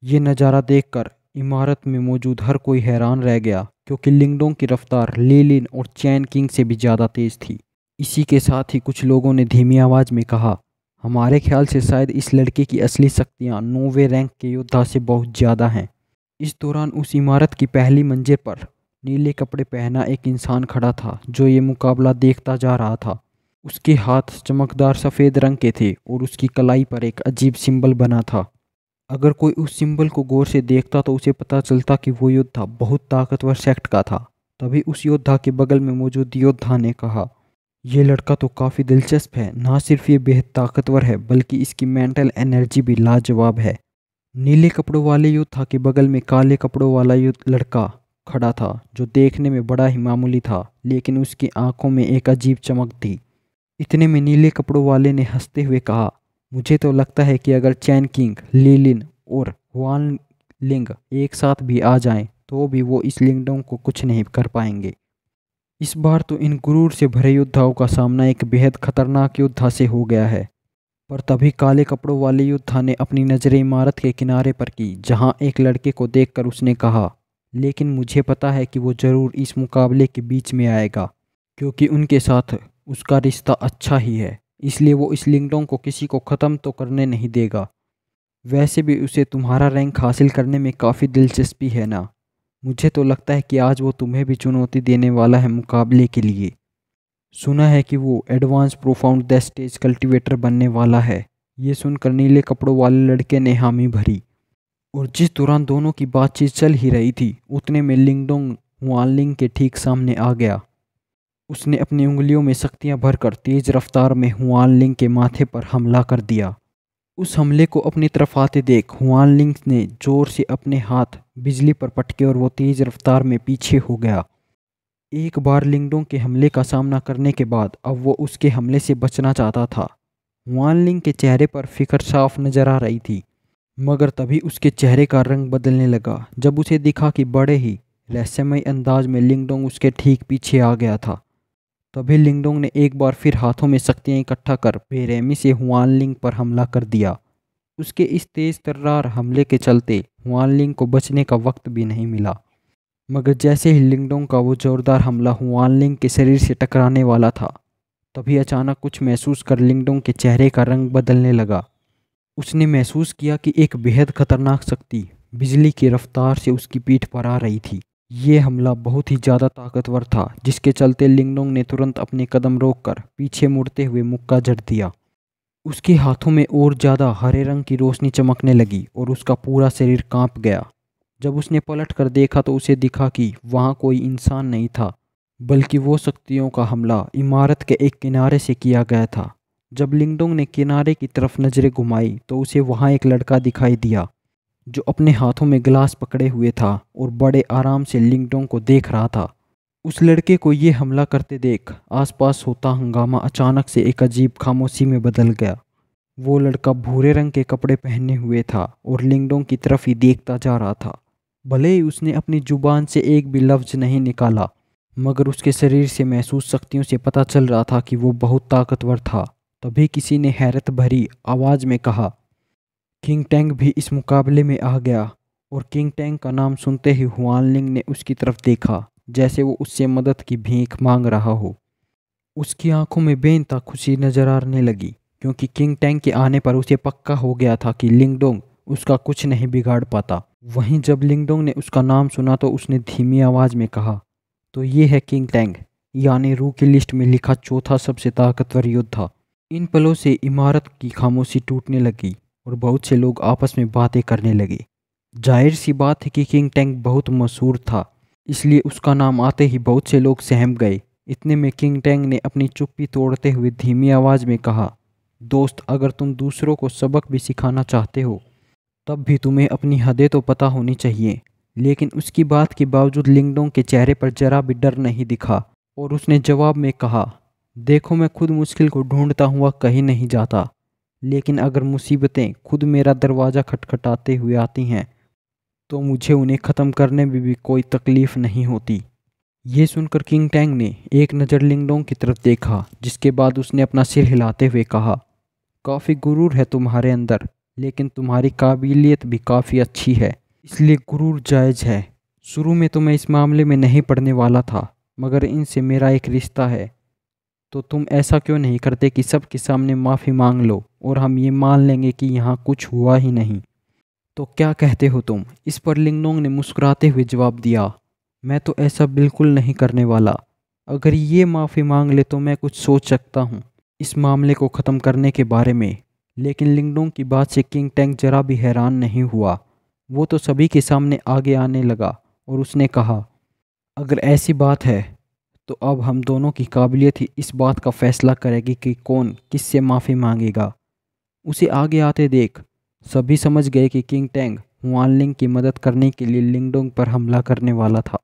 ये नज़ारा देखकर इमारत में मौजूद हर कोई हैरान रह गया, क्योंकि लिंगडोंग की रफ्तार लीलिन और चैन किंग से भी ज़्यादा तेज़ थी। इसी के साथ ही कुछ लोगों ने धीमी आवाज़ में कहा, हमारे ख्याल से शायद इस लड़के की असली शक्तियाँ 9वें रैंक के योद्धा से बहुत ज़्यादा हैं। इस दौरान उस इमारत की पहली मंजिल पर नीले कपड़े पहना एक इंसान खड़ा था, जो ये मुकाबला देखता जा रहा था। उसके हाथ चमकदार सफ़ेद रंग के थे और उसकी कलाई पर एक अजीब सिंबल बना था। अगर कोई उस सिंबल को गौर से देखता तो उसे पता चलता कि वो योद्धा बहुत ताकतवर सेक्ट का था। तभी उस योद्धा के बगल में मौजूद योद्धा ने कहा, ये लड़का तो काफ़ी दिलचस्प है। ना सिर्फ ये बेहद ताकतवर है, बल्कि इसकी मेंटल एनर्जी भी लाजवाब है। नीले कपड़ों वाले योद्धा के बगल में काले कपड़ों वाला लड़का खड़ा था, जो देखने में बड़ा ही मामूली था, लेकिन उसकी आंखों में एक अजीब चमक थी। इतने में नीले कपड़ों वाले ने हंसते हुए कहा, मुझे तो लगता है कि अगर चैन किंग, लीलिन और हुआन लिंग एक साथ भी आ जाएं, तो भी वो इस लिंगडोंग को कुछ नहीं कर पाएंगे। इस बार तो इन गुरूर से भरे योद्धाओं का सामना एक बेहद खतरनाक योद्धा से हो गया है। पर तभी काले कपड़ों वाले योद्धा ने अपनी नज़रें इमारत के किनारे पर की, जहां एक लड़के को देखकर उसने कहा, लेकिन मुझे पता है कि वो ज़रूर इस मुकाबले के बीच में आएगा, क्योंकि उनके साथ उसका रिश्ता अच्छा ही है। इसलिए वो इस लिंगडोंग को किसी को ख़त्म तो करने नहीं देगा। वैसे भी उसे तुम्हारा रैंक हासिल करने में काफ़ी दिलचस्पी है ना? मुझे तो लगता है कि आज वो तुम्हें भी चुनौती देने वाला है मुकाबले के लिए। सुना है कि वो advance profound the stage cultivator बनने वाला है। ये सुनकर नीले कपड़ों वाले लड़के ने हामी भरी। और जिस दौरान दोनों की बातचीत चल ही रही थी, उतने में लिंगडोंग हुआनलिंग के ठीक सामने आ गया। उसने अपनी उंगलियों में शक्तियां भरकर तेज रफ्तार में हुआनलिंग के माथे पर हमला कर दिया। उस हमले को अपनी तरफ आते देख हुआनलिंग ने जोर से अपने हाथ बिजली पर पटके और वो तेज रफ्तार में पीछे हो गया। एक बार लिंगडोंग के हमले का सामना करने के बाद अब वो उसके हमले से बचना चाहता था। हुआनलिंग के चेहरे पर फिक्र साफ नजर आ रही थी, मगर तभी उसके चेहरे का रंग बदलने लगा जब उसे दिखा कि बड़े ही रहस्यमय अंदाज में लिंगडोंग उसके ठीक पीछे आ गया था। तभी लिंगडोंग ने एक बार फिर हाथों में शक्तियां इकट्ठा कर बेरहमी से हुआनलिंग पर हमला कर दिया। उसके इस तेज तर्रार हमले के चलते हुआनलिंग को बचने का वक्त भी नहीं मिला, मगर जैसे ही लिंगडोंग का वो जोरदार हमला हुआनलिंग के शरीर से टकराने वाला था, तभी अचानक कुछ महसूस कर लिंगडोंग के चेहरे का रंग बदलने लगा। उसने महसूस किया कि एक बेहद खतरनाक शक्ति बिजली की रफ्तार से उसकी पीठ पर आ रही थी। ये हमला बहुत ही ज़्यादा ताकतवर था, जिसके चलते लिंगडोंग ने तुरंत अपने कदम रोककर पीछे मुड़ते हुए मुक्का जड़ दिया। उसके हाथों में और ज़्यादा हरे रंग की रोशनी चमकने लगी और उसका पूरा शरीर कांप गया। जब उसने पलट कर देखा तो उसे दिखा कि वहाँ कोई इंसान नहीं था, बल्कि वो शक्तियों का हमला इमारत के एक किनारे से किया गया था। जब लिंगडोंग ने किनारे की तरफ नज़रें घुमाई तो उसे वहाँ एक लड़का दिखाई दिया जो अपने हाथों में गिलास पकड़े हुए था और बड़े आराम से लिंगडोंग को देख रहा था। उस लड़के को ये हमला करते देख आसपास होता हंगामा अचानक से एक अजीब खामोशी में बदल गया। वो लड़का भूरे रंग के कपड़े पहने हुए था और लिंगडोंग की तरफ ही देखता जा रहा था। भले ही उसने अपनी जुबान से एक भी लफ्ज नहीं निकाला, मगर उसके शरीर से महसूस शक्तियों से पता चल रहा था कि वो बहुत ताकतवर था। तभी किसी ने हैरत भरी आवाज़ में कहा, किंग टैंग भी इस मुकाबले में आ गया। और किंग टैंग का नाम सुनते ही हुआनलिंग ने उसकी तरफ देखा, जैसे वो उससे मदद की भीख मांग रहा हो। उसकी आंखों में बेइंतहा खुशी नजर आने लगी, क्योंकि किंग टैंग के आने पर उसे पक्का हो गया था कि लिंगडोंग उसका कुछ नहीं बिगाड़ पाता। वहीं जब लिंगडोंग ने उसका नाम सुना तो उसने धीमी आवाज़ में कहा, तो ये है किंग टैंग, यानी रू की लिस्ट में लिखा चौथा सबसे ताकतवर योद्धा। इन पलों से इमारत की खामोशी टूटने लगी और बहुत से लोग आपस में बातें करने लगे। जाहिर सी बात है कि किंग टैंग बहुत मशहूर था, इसलिए उसका नाम आते ही बहुत से लोग सहम गए। इतने में किंग टैंग ने अपनी चुप्पी तोड़ते हुए धीमी आवाज़ में कहा, दोस्त, अगर तुम दूसरों को सबक भी सिखाना चाहते हो तब भी तुम्हें अपनी हदें तो पता होनी चाहिए। लेकिन उसकी बात के बावजूद लिंगडोंग के चेहरे पर जरा भी डर नहीं दिखा और उसने जवाब में कहा, देखो, मैं खुद मुश्किल को ढूंढता हुआ कहीं नहीं जाता, लेकिन अगर मुसीबतें खुद मेरा दरवाज़ा खटखटाते हुए आती हैं तो मुझे उन्हें ख़त्म करने में भी कोई तकलीफ़ नहीं होती। ये सुनकर किंग टैंग ने एक नज़र लिंगडोंग की तरफ देखा, जिसके बाद उसने अपना सिर हिलाते हुए कहा, काफ़ी गुरूर है तुम्हारे अंदर, लेकिन तुम्हारी काबिलियत भी काफ़ी अच्छी है, इसलिए गुरूर जायज़ है। शुरू में तो मैं इस मामले में नहीं पड़ने वाला था, मगर इनसे मेरा एक रिश्ता है, तो तुम ऐसा क्यों नहीं करते कि सबके सामने माफ़ी मांग लो और हम ये मान लेंगे कि यहाँ कुछ हुआ ही नहीं। तो क्या कहते हो तुम? इस पर लिंगडोंग ने मुस्कुराते हुए जवाब दिया, मैं तो ऐसा बिल्कुल नहीं करने वाला। अगर ये माफ़ी मांग ले तो मैं कुछ सोच सकता हूँ इस मामले को ख़त्म करने के बारे में। लेकिन लिंगडोंग की बात से किंग टैंग जरा भी हैरान नहीं हुआ। वो तो सभी के सामने आगे आने लगा और उसने कहा, अगर ऐसी बात है तो अब हम दोनों की काबिलियत ही इस बात का फैसला करेगी कि कौन किससे माफ़ी मांगेगा। उसे आगे आते देख सभी समझ गए कि किंग टैंग हुआनलिंग की मदद करने के लिए लिंगडोंग पर हमला करने वाला था।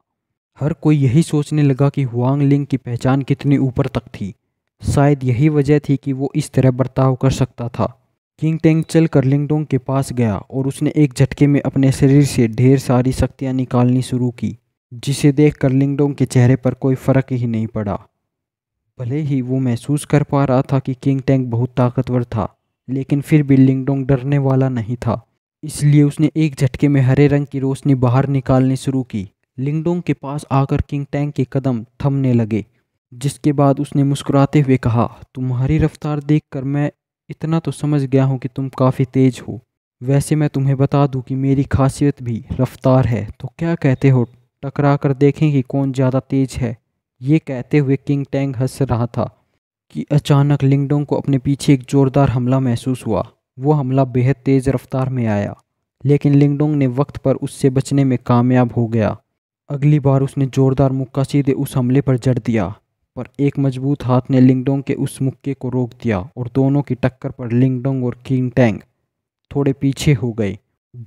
हर कोई यही सोचने लगा कि हुआनलिंग की पहचान कितनी ऊपर तक थी। शायद यही वजह थी कि वो इस तरह बर्ताव कर सकता था। किंग टैंग चलकर लिंगडोंग के पास गया और उसने एक झटके में अपने शरीर से ढेर सारी शक्तियाँ निकालनी शुरू की, जिसे देखकर लिंगडोंग के चेहरे पर कोई फर्क ही नहीं पड़ा। भले ही वो महसूस कर पा रहा था कि किंग टैंग बहुत ताकतवर था, लेकिन फिर भी लिंगडोंग डरने वाला नहीं था। इसलिए उसने एक झटके में हरे रंग की रोशनी बाहर निकालनी शुरू की। लिंगडोंग के पास आकर किंग टैंग के कदम थमने लगे, जिसके बाद उसने मुस्कुराते हुए कहा, तुम्हारी रफ्तार देखकर मैं इतना तो समझ गया हूँ कि तुम काफ़ी तेज हो। वैसे मैं तुम्हें बता दूँ कि मेरी खासियत भी रफ्तार है, तो क्या कहते हो, टकरा कर देखें कि कौन ज़्यादा तेज है। ये कहते हुए किंग टैंग हंस रहा था कि अचानक लिंगडोंग को अपने पीछे एक ज़ोरदार हमला महसूस हुआ। वो हमला बेहद तेज़ रफ्तार में आया, लेकिन लिंगडोंग ने वक्त पर उससे बचने में कामयाब हो गया। अगली बार उसने जोरदार मुक्का सीधे उस हमले पर जड़ दिया, पर एक मजबूत हाथ ने लिंगडोंग के उस मुक्के को रोक दिया और दोनों की टक्कर पर लिंगडोंग और किंग टैंग थोड़े पीछे हो गए।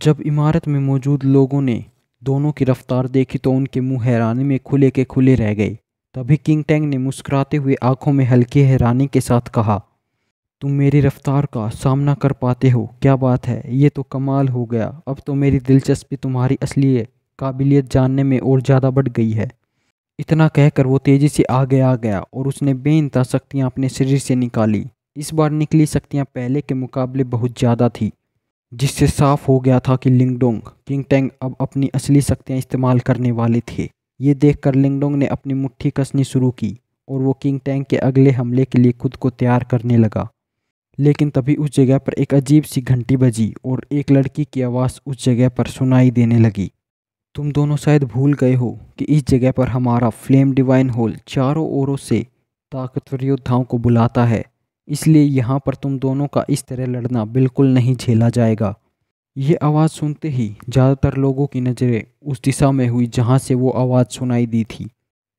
जब इमारत में मौजूद लोगों ने दोनों की रफ्तार देखी तो उनके मुंह हैरानी में खुले के खुले रह गए। तभी किंग टैंग ने मुस्कुराते हुए आंखों में हल्की हैरानी के साथ कहा, तुम मेरी रफ्तार का सामना कर पाते हो, क्या बात है, ये तो कमाल हो गया। अब तो मेरी दिलचस्पी तुम्हारी असली काबिलियत जानने में और ज़्यादा बढ़ गई है। इतना कहकर वो तेज़ी से आगे आ गया और उसने बेइंतहा शक्तियाँ अपने शरीर से निकाली। इस बार निकली शक्तियाँ पहले के मुकाबले बहुत ज़्यादा थी, जिससे साफ हो गया था कि लिंगडोंग किंग टैंग अब अपनी असली शक्तियाँ इस्तेमाल करने वाले थे। ये देखकर लिंगडोंग ने अपनी मुट्ठी कसनी शुरू की और वो किंग टैंग के अगले हमले के लिए खुद को तैयार करने लगा। लेकिन तभी उस जगह पर एक अजीब सी घंटी बजी और एक लड़की की आवाज़ उस जगह पर सुनाई देने लगी। तुम दोनों शायद भूल गए हो कि इस जगह पर हमारा फ्लेम डिवाइन हॉल चारों ओरों से ताकतवर योद्धाओं को बुलाता है, इसलिए यहाँ पर तुम दोनों का इस तरह लड़ना बिल्कुल नहीं झेला जाएगा। ये आवाज़ सुनते ही ज़्यादातर लोगों की नज़रें उस दिशा में हुई जहाँ से वो आवाज़ सुनाई दी थी।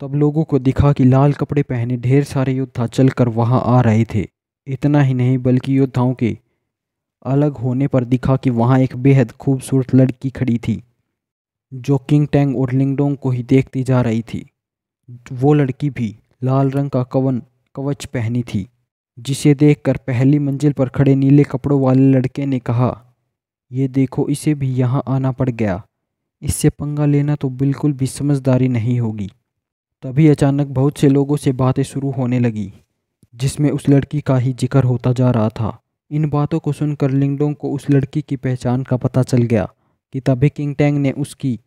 तब लोगों को दिखा कि लाल कपड़े पहने ढेर सारे योद्धा चलकर वहाँ आ रहे थे। इतना ही नहीं बल्कि योद्धाओं के अलग होने पर दिखा कि वहाँ एक बेहद खूबसूरत लड़की खड़ी थी, जो किंग टैंग और लिंगडोंग को ही देखती जा रही थी। वो लड़की भी लाल रंग का कवच पहनी थी, जिसे देखकर पहली मंजिल पर खड़े नीले कपड़ों वाले लड़के ने कहा, ये देखो, इसे भी यहाँ आना पड़ गया। इससे पंगा लेना तो बिल्कुल भी समझदारी नहीं होगी। तभी अचानक बहुत से लोगों से बातें शुरू होने लगी, जिसमें उस लड़की का ही जिक्र होता जा रहा था। इन बातों को सुनकर लिंगडोंग को उस लड़की की पहचान का पता चल गया कि तभी किंग टैंग ने उसकी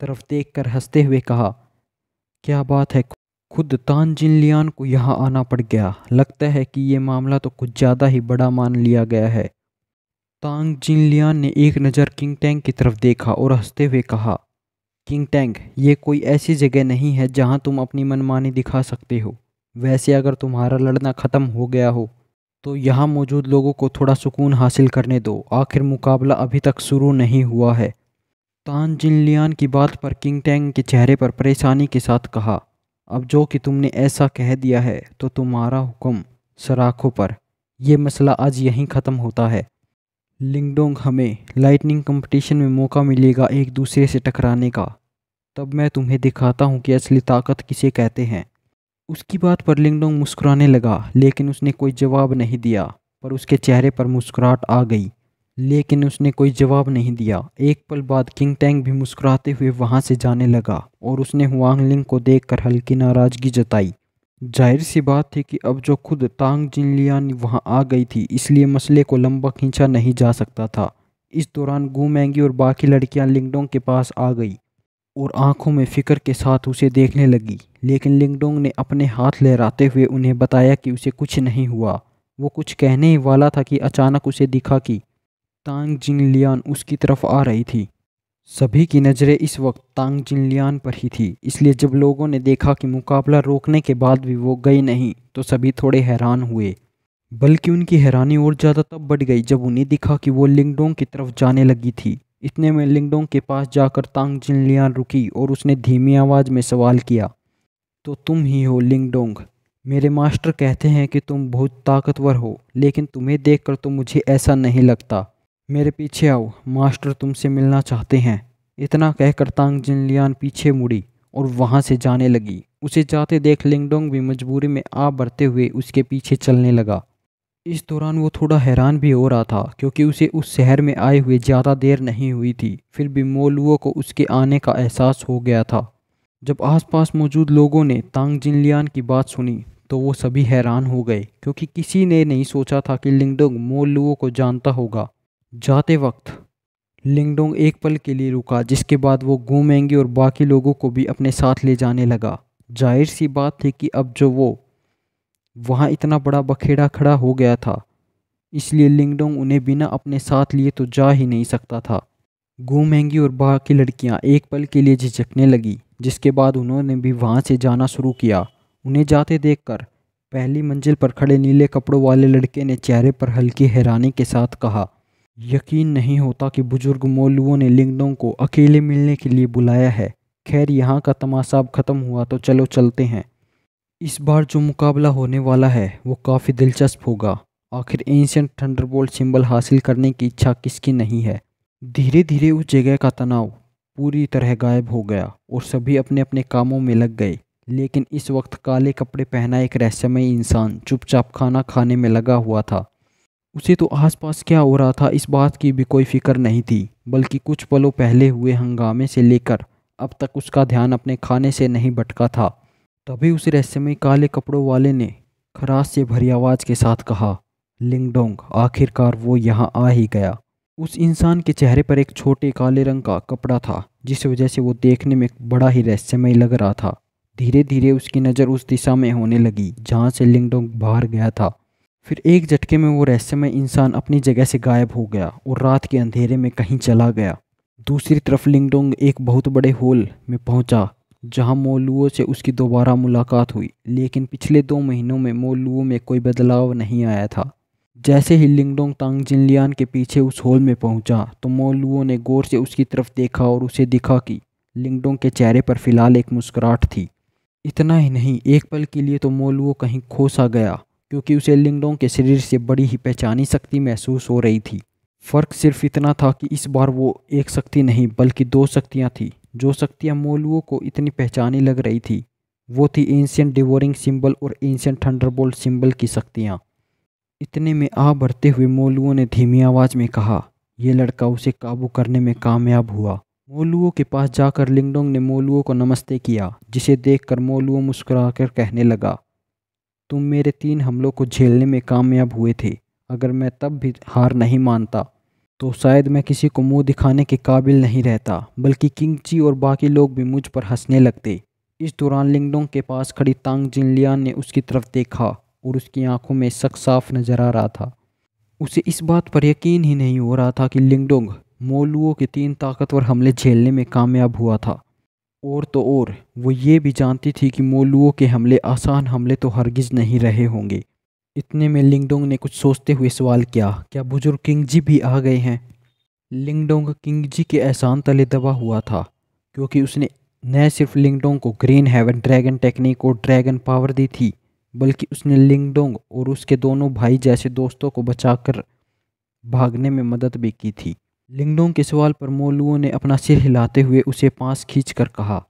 तरफ देखकर हंसते हुए कहा, क्या बात है, खुद तान जिनलियान को यहाँ आना पड़ गया। लगता है कि ये मामला तो कुछ ज़्यादा ही बड़ा मान लिया गया है। तांग जिनलियान ने एक नज़र किंग टैंग की तरफ देखा और हंसते हुए कहा, किंग टैंग, ये कोई ऐसी जगह नहीं है जहाँ तुम अपनी मनमानी दिखा सकते हो। वैसे अगर तुम्हारा लड़ना ख़त्म हो गया हो तो यहाँ मौजूद लोगों को थोड़ा सुकून हासिल करने दो, आखिर मुकाबला अभी तक शुरू नहीं हुआ है। तान जिनलियान की बात पर किंग टैंग के चेहरे पर परेशानी के साथ कहा, अब जो कि तुमने ऐसा कह दिया है तो तुम्हारा हुक्म सराखों पर। यह मसला आज यहीं ख़त्म होता है। लिंगडोंग, हमें लाइटनिंग कंपटीशन में मौका मिलेगा एक दूसरे से टकराने का। तब मैं तुम्हें दिखाता हूँ कि असली ताकत किसे कहते हैं। उसकी बात पर लिंगडोंग मुस्कुराने लगा, लेकिन उसने कोई जवाब नहीं दिया। पर उसके चेहरे पर मुस्कुराहट आ गई, लेकिन उसने कोई जवाब नहीं दिया। एक पल बाद किंग टैंग भी मुस्कुराते हुए वहां से जाने लगा और उसने हुआंग लिंग को देखकर हल्की नाराजगी जताई। जाहिर सी बात थी कि अब जो खुद तांग जिनलियान वहां आ गई थी, इसलिए मसले को लंबा खींचा नहीं जा सकता था। इस दौरान गू मैंगी और बाकी लड़कियां लिंगडोंग के पास आ गई और आंखों में फिक्र के साथ उसे देखने लगी। लेकिन लिंगडोंग ने अपने हाथ लहराते हुए उन्हें बताया कि उसे कुछ नहीं हुआ। वो कुछ कहने ही वाला था कि अचानक उसे दिखा कि तांग जिनलियान उसकी तरफ आ रही थी। सभी की नज़रें इस वक्त तांग जिनलियान पर ही थी, इसलिए जब लोगों ने देखा कि मुकाबला रोकने के बाद भी वो गई नहीं तो सभी थोड़े हैरान हुए। बल्कि उनकी हैरानी और ज़्यादा तब बढ़ गई जब उन्हें दिखा कि वो लिंगडोंग की तरफ जाने लगी थी। इतने में लिंगडोंग के पास जाकर तांग जिनलियान रुकी और उसने धीमी आवाज़ में सवाल किया, तो तुम ही हो लिंगडोंग? मेरे मास्टर कहते हैं कि तुम बहुत ताकतवर हो, लेकिन तुम्हें देखकर तो मुझे ऐसा नहीं लगता। मेरे पीछे आओ, मास्टर तुमसे मिलना चाहते हैं। इतना कहकर तांग जिनलियान पीछे मुड़ी और वहाँ से जाने लगी। उसे जाते देख लिंगडोंग भी मजबूरी में आ बढ़ते हुए उसके पीछे चलने लगा। इस दौरान वो थोड़ा हैरान भी हो रहा था, क्योंकि उसे उस शहर में आए हुए ज़्यादा देर नहीं हुई थी। फिर भी मोलुओं को उसके आने का एहसास हो गया था। जब आसपास मौजूद लोगों ने तांग जिनलियान की बात सुनी तो वो सभी हैरान हो गए, क्योंकि किसी ने नहीं सोचा था कि लिंगडोंग मोलुओं को जानता होगा। जाते वक्त लिंगडोंग एक पल के लिए रुका, जिसके बाद वो गू मैंगी और बाकी लोगों को भी अपने साथ ले जाने लगा। जाहिर सी बात थी कि अब जो वो वहाँ इतना बड़ा बखेड़ा खड़ा हो गया था, इसलिए लिंगडोंग उन्हें बिना अपने साथ लिए तो जा ही नहीं सकता था। गू मैंगी और बाकी लड़कियाँ एक पल के लिए झिझकने लगी, जिसके बाद उन्होंने भी वहाँ से जाना शुरू किया। उन्हें जाते देखकर पहली मंजिल पर खड़े नीले कपड़ों वाले लड़के ने चेहरे पर हल्की हैरानी के साथ कहा, यकीन नहीं होता कि बुजुर्ग मोलुओं ने लिंगडोंग को अकेले मिलने के लिए बुलाया है। खैर यहाँ का तमाशा अब ख़त्म हुआ तो चलो चलते हैं। इस बार जो मुकाबला होने वाला है वो काफ़ी दिलचस्प होगा। आखिर एंशिएंट थंडरबोल्ट सिंबल हासिल करने की इच्छा किसकी नहीं है। धीरे धीरे उस जगह का तनाव पूरी तरह गायब हो गया और सभी अपने अपने कामों में लग गए। लेकिन इस वक्त काले कपड़े पहना एक रहस्यमयी इंसान चुपचाप खाना खाने में लगा हुआ था। उसे तो आसपास क्या हो रहा था इस बात की भी कोई फिक्र नहीं थी, बल्कि कुछ पलों पहले हुए हंगामे से लेकर अब तक उसका ध्यान अपने खाने से नहीं भटका था। तभी उस रहस्यमय काले कपड़ों वाले ने खराश से भरी आवाज़ के साथ कहा, लिंगडोंग, आखिरकार वो यहाँ आ ही गया। उस इंसान के चेहरे पर एक छोटे काले रंग का कपड़ा था, जिस वजह से वो देखने में बड़ा ही रहस्यमय लग रहा था। धीरे धीरे उसकी नज़र उस दिशा में होने लगी जहाँ से लिंगडोंग बाहर गया था। फिर एक झटके में वो रहस्यमय इंसान अपनी जगह से गायब हो गया और रात के अंधेरे में कहीं चला गया। दूसरी तरफ लिंगडोंग एक बहुत बड़े हॉल में पहुंचा जहां मोलुओं से उसकी दोबारा मुलाकात हुई। लेकिन पिछले 2 महीनों में मोलुओं में कोई बदलाव नहीं आया था। जैसे ही लिंगडोंग तांग जिनलियान के पीछे उस हॉल में पहुंचा तो मोलुओं ने गौर से उसकी तरफ देखा और उसे दिखा कि लिंगडोंग के चेहरे पर फिलहाल एक मुस्कुराहट थी। इतना ही नहीं, एक पल के लिए तो मोलुओ कहीं खो सा गया, क्योंकि उसे लिंगडोंग के शरीर से बड़ी ही पहचानी शक्ति महसूस हो रही थी। फर्क सिर्फ इतना था कि इस बार वो एक शक्ति नहीं बल्कि 2 शक्तियाँ थीं। जो शक्तियाँ मोलुओं को इतनी पहचानी लग रही थी वो थी एंशिएंट डिवोरिंग सिंबल और एंशिएंट थंडरबोल्ट सिंबल की शक्तियाँ। इतने में आ बढ़ते हुए मोलुओं ने धीमी आवाज़ में कहा, यह लड़का उसे काबू करने में कामयाब हुआ। मोलुओं के पास जाकर लिंगडोंग ने मोलुओं को नमस्ते किया, जिसे देखकर मोलुओ मुस्कुराकर कहने लगा, तुम मेरे 3 हमलों को झेलने में कामयाब हुए थे। अगर मैं तब भी हार नहीं मानता तो शायद मैं किसी को मुंह दिखाने के काबिल नहीं रहता, बल्कि किंगची और बाकी लोग भी मुझ पर हंसने लगते। इस दौरान लिंगडोंग के पास खड़ी तांग जिनलियान ने उसकी तरफ देखा और उसकी आंखों में शक साफ नजर आ रहा था। उसे इस बात पर यकीन ही नहीं हो रहा था कि लिंगडोंग मोलुओं के 3 ताकतवर हमले झेलने में कामयाब हुआ था। और तो और वो ये भी जानती थी कि मोलुओं के हमले आसान हमले तो हरगिज़ नहीं रहे होंगे। इतने में लिंगडोंग ने कुछ सोचते हुए सवाल किया, क्या बुजुर्ग किंगजी भी आ गए हैं? लिंगडोंग किंगजी के एहसान तले दबा हुआ था, क्योंकि उसने न सिर्फ लिंगडोंग को ग्रीन हेवन ड्रैगन टेक्निक और ड्रैगन पावर दी थी, बल्कि उसने लिंगडोंग और उसके दोनों भाई जैसे दोस्तों को बचाकर भागने में मदद भी की थी। लिंगडोंग के सवाल पर मोलुओं ने अपना सिर हिलाते हुए उसे पास खींचकर कहा,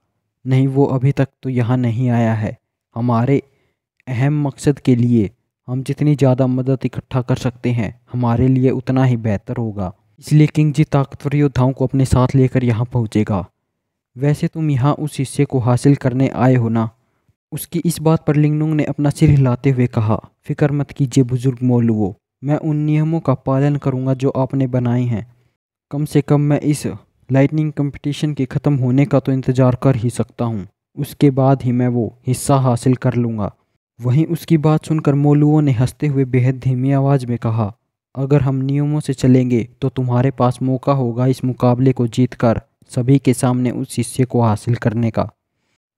नहीं, वो अभी तक तो यहाँ नहीं आया है। हमारे अहम मकसद के लिए हम जितनी ज़्यादा मदद इकट्ठा कर सकते हैं हमारे लिए उतना ही बेहतर होगा। इसलिए किंगजी ताकतवर योद्धाओं को अपने साथ लेकर यहाँ पहुँचेगा। वैसे तुम यहाँ उस हिस्से को हासिल करने आए हो ना? उसकी इस बात पर लिंगडोंग ने अपना सिर हिलाते हुए कहा, फिक्र मत कीजिए बुजुर्ग मोलुओ, मैं उन नियमों का पालन करूँगा जो आपने बनाए हैं। कम से कम मैं इस लाइटनिंग कंपटीशन के ख़त्म होने का तो इंतज़ार कर ही सकता हूँ। उसके बाद ही मैं वो हिस्सा हासिल कर लूँगा। वहीं उसकी बात सुनकर मोलुओं ने हंसते हुए बेहद धीमी आवाज़ में कहा, अगर हम नियमों से चलेंगे तो तुम्हारे पास मौका होगा इस मुकाबले को जीतकर सभी के सामने उस हिस्से को हासिल करने का।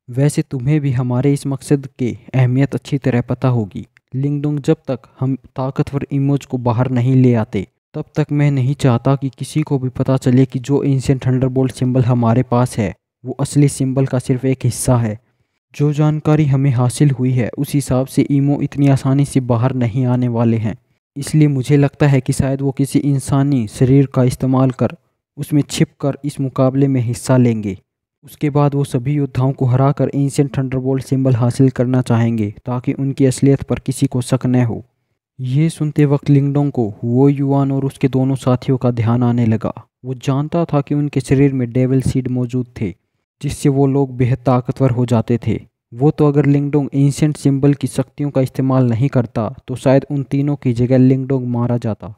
वैसे तुम्हें भी हमारे इस मकसद की अहमियत अच्छी तरह पता होगी। लिंगडोंग, जब तक हम ताकतवर इमोज को बाहर नहीं ले आते तब तक मैं नहीं चाहता कि किसी को भी पता चले कि जो एंशिएंट थंडरबोल्ट सिंबल हमारे पास है वो असली सिंबल का सिर्फ एक हिस्सा है। जो जानकारी हमें हासिल हुई है उस हिसाब से ईमो इतनी आसानी से बाहर नहीं आने वाले हैं। इसलिए मुझे लगता है कि शायद वो किसी इंसानी शरीर का इस्तेमाल कर उसमें छिपकर इस मुकाबले में हिस्सा लेंगे। उसके बाद वो सभी योद्धाओं को हराकर एंशिएंट थंडरबोल्ट सिंबल हासिल करना चाहेंगे ताकि उनकी असलियत पर किसी को शक न हो। ये सुनते वक्त लिंगडोंग को वो युआन और उसके दोनों साथियों का ध्यान आने लगा। वो जानता था कि उनके शरीर में डेविल सीड मौजूद थे, जिससे वो लोग बेहद ताकतवर हो जाते थे। वो तो अगर लिंगडोंग एंशिएंट सिंबल की शक्तियों का इस्तेमाल नहीं करता तो शायद उन तीनों की जगह लिंगडोंग मारा जाता।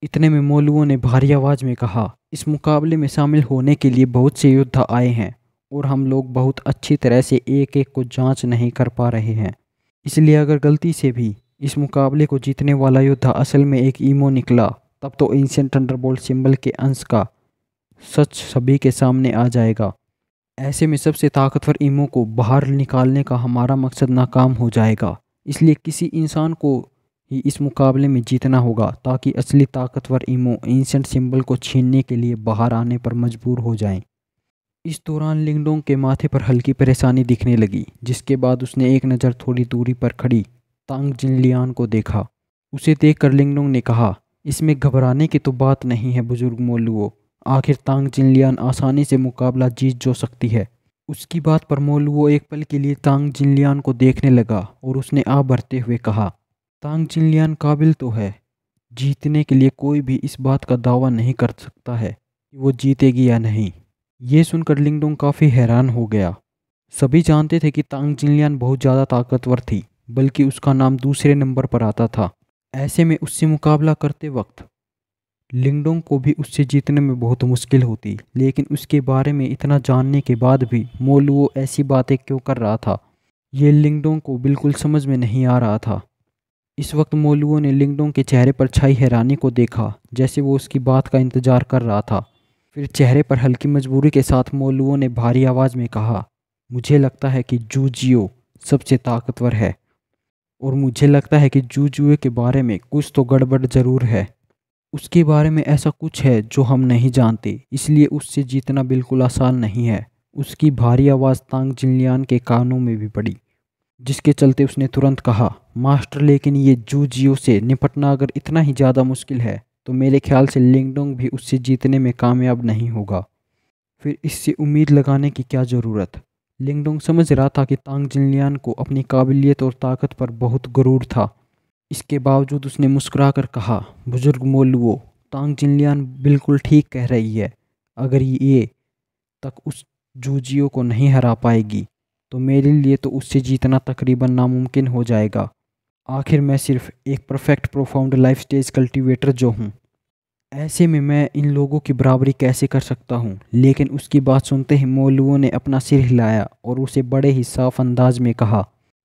इतने में मोलुओं ने भारी आवाज़ में कहा, इस मुकाबले में शामिल होने के लिए बहुत से योद्धा आए हैं और हम लोग बहुत अच्छी तरह से एक एक को जांच नहीं कर पा रहे हैं। इसलिए अगर गलती से भी इस मुकाबले को जीतने वाला योद्धा असल में एक ईमो निकला तब तो एंशिएंट थंडरबोल्ट सिंबल के अंश का सच सभी के सामने आ जाएगा। ऐसे में सबसे ताकतवर ईमो को बाहर निकालने का हमारा मकसद नाकाम हो जाएगा। इसलिए किसी इंसान को ही इस मुकाबले में जीतना होगा ताकि असली ताकतवर ईमो एंशिएंट सिंबल को छीनने के लिए बाहर आने पर मजबूर हो जाएं। इस दौरान लिंगडोंग के माथे पर हल्की परेशानी दिखने लगी, जिसके बाद उसने एक नज़र थोड़ी दूरी पर खड़ी तांग जिनलियान को देखा। उसे देखकर लिंगडोंग ने कहा, इसमें घबराने की तो बात नहीं है बुजुर्ग मोलुओ, आखिर तांग जिनलियान आसानी से मुकाबला जीत जो सकती है। उसकी बात पर मोलुओ एक पल के लिए तांग जिनलियान को देखने लगा और उसने आ भरते हुए कहा, तांग जिनलियान काबिल तो है, जीतने के लिए कोई भी इस बात का दावा नहीं कर सकता है कि वो जीतेगी या नहीं। ये सुनकर लिंगडोंग काफ़ी हैरान हो गया। सभी जानते थे कि तांग जिनलियान बहुत ज़्यादा ताकतवर थी, बल्कि उसका नाम दूसरे नंबर पर आता था। ऐसे में उससे मुकाबला करते वक्त लिंगडोंग को भी उससे जीतने में बहुत मुश्किल होती, लेकिन उसके बारे में इतना जानने के बाद भी मोलुओ ऐसी बातें क्यों कर रहा था, ये लिंगडोंग को बिल्कुल समझ में नहीं आ रहा था। इस वक्त मोलुओ ने लिंगडोंग के चेहरे पर छाई हैरानी को देखा, जैसे वो उसकी बात का इंतजार कर रहा था। फिर चेहरे पर हल्की मजबूरी के साथ मोलुओ ने भारी आवाज़ में कहा, मुझे लगता है कि जूजियो सबसे ताकतवर है, और मुझे लगता है कि जूजुए के बारे में कुछ तो गड़बड़ ज़रूर है। उसके बारे में ऐसा कुछ है जो हम नहीं जानते, इसलिए उससे जीतना बिल्कुल आसान नहीं है। उसकी भारी आवाज़ तांग जिनलियान के कानों में भी पड़ी, जिसके चलते उसने तुरंत कहा, मास्टर, लेकिन ये जूजियो से निपटना अगर इतना ही ज़्यादा मुश्किल है तो मेरे ख्याल से लिंगडोंग भी उससे जीतने में कामयाब नहीं होगा। फिर इससे उम्मीद लगाने की क्या ज़रूरत। लिंगडोंग समझ रहा था कि तांग जिनलियान को अपनी काबिलियत और ताकत पर बहुत गरूर था। इसके बावजूद उसने मुस्कुराकर कहा, बुजुर्ग मोलुओ, तांग जिनलियान बिल्कुल ठीक कह रही है। अगर ये तक उस जूजियो को नहीं हरा पाएगी तो मेरे लिए तो उससे जीतना तकरीबन नामुमकिन हो जाएगा। आखिर मैं सिर्फ एक perfect profound life stage cultivator जो हूँ। ऐसे में मैं इन लोगों की बराबरी कैसे कर सकता हूँ। लेकिन उसकी बात सुनते ही मोलुओ ने अपना सिर हिलाया और उसे बड़े ही साफ अंदाज में कहा,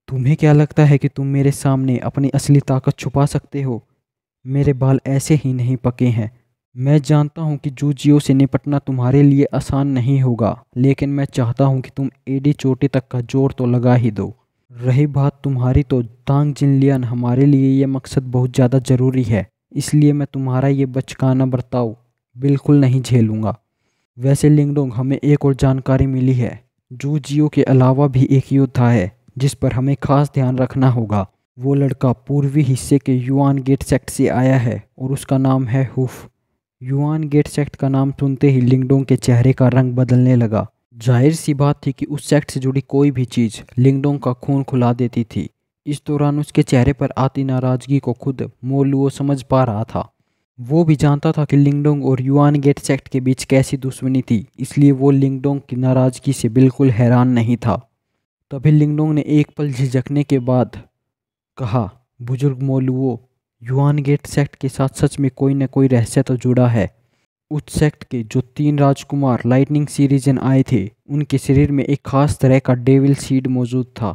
तुम्हें क्या लगता है कि तुम मेरे सामने अपनी असली ताकत छुपा सकते हो? मेरे बाल ऐसे ही नहीं पके हैं। मैं जानता हूँ कि जूजियो से निपटना तुम्हारे लिए आसान नहीं होगा, लेकिन मैं चाहता हूँ कि तुम एडी चोटी तक का जोर तो लगा ही दो। रही बात तुम्हारी, तो तांग जिनलियान, हमारे लिए ये मकसद बहुत ज़्यादा ज़रूरी है, इसलिए मैं तुम्हारा ये बचकाना बर्ताव बिल्कुल नहीं झेलूँगा। वैसे लिंगडोंग, हमें एक और जानकारी मिली है। जूजियो के अलावा भी एक योद्धा है जिस पर हमें खास ध्यान रखना होगा। वो लड़का पूर्वी हिस्से के युआन गेट सेक्ट से आया है और उसका नाम है हुफ। युआन गेट सेक्ट का नाम सुनते ही लिंगडोंग के चेहरे का रंग बदलने लगा। जाहिर सी बात थी कि उस सेक्ट से जुड़ी कोई भी चीज़ लिंगडोंग का खून खुला देती थी। इस दौरान उसके चेहरे पर आती नाराज़गी को खुद मोलुओ समझ पा रहा था। वो भी जानता था कि लिंगडोंग और युआन गेट सेक्ट के बीच कैसी दुश्मनी थी, इसलिए वो लिंगडोंग की नाराज़गी से बिल्कुल हैरान नहीं था। तभी लिंगडोंग ने एक पल झिझकने के बाद कहा, बुजुर्ग मोलुओ, युआन गेट सेक्ट के साथ सच में कोई न कोई रहस्य तो जुड़ा है। उस सेक्ट के जो 3 राजकुमार लाइटनिंग सी रीजन आए थे, उनके शरीर में एक खास तरह का डेविल सीड मौजूद था,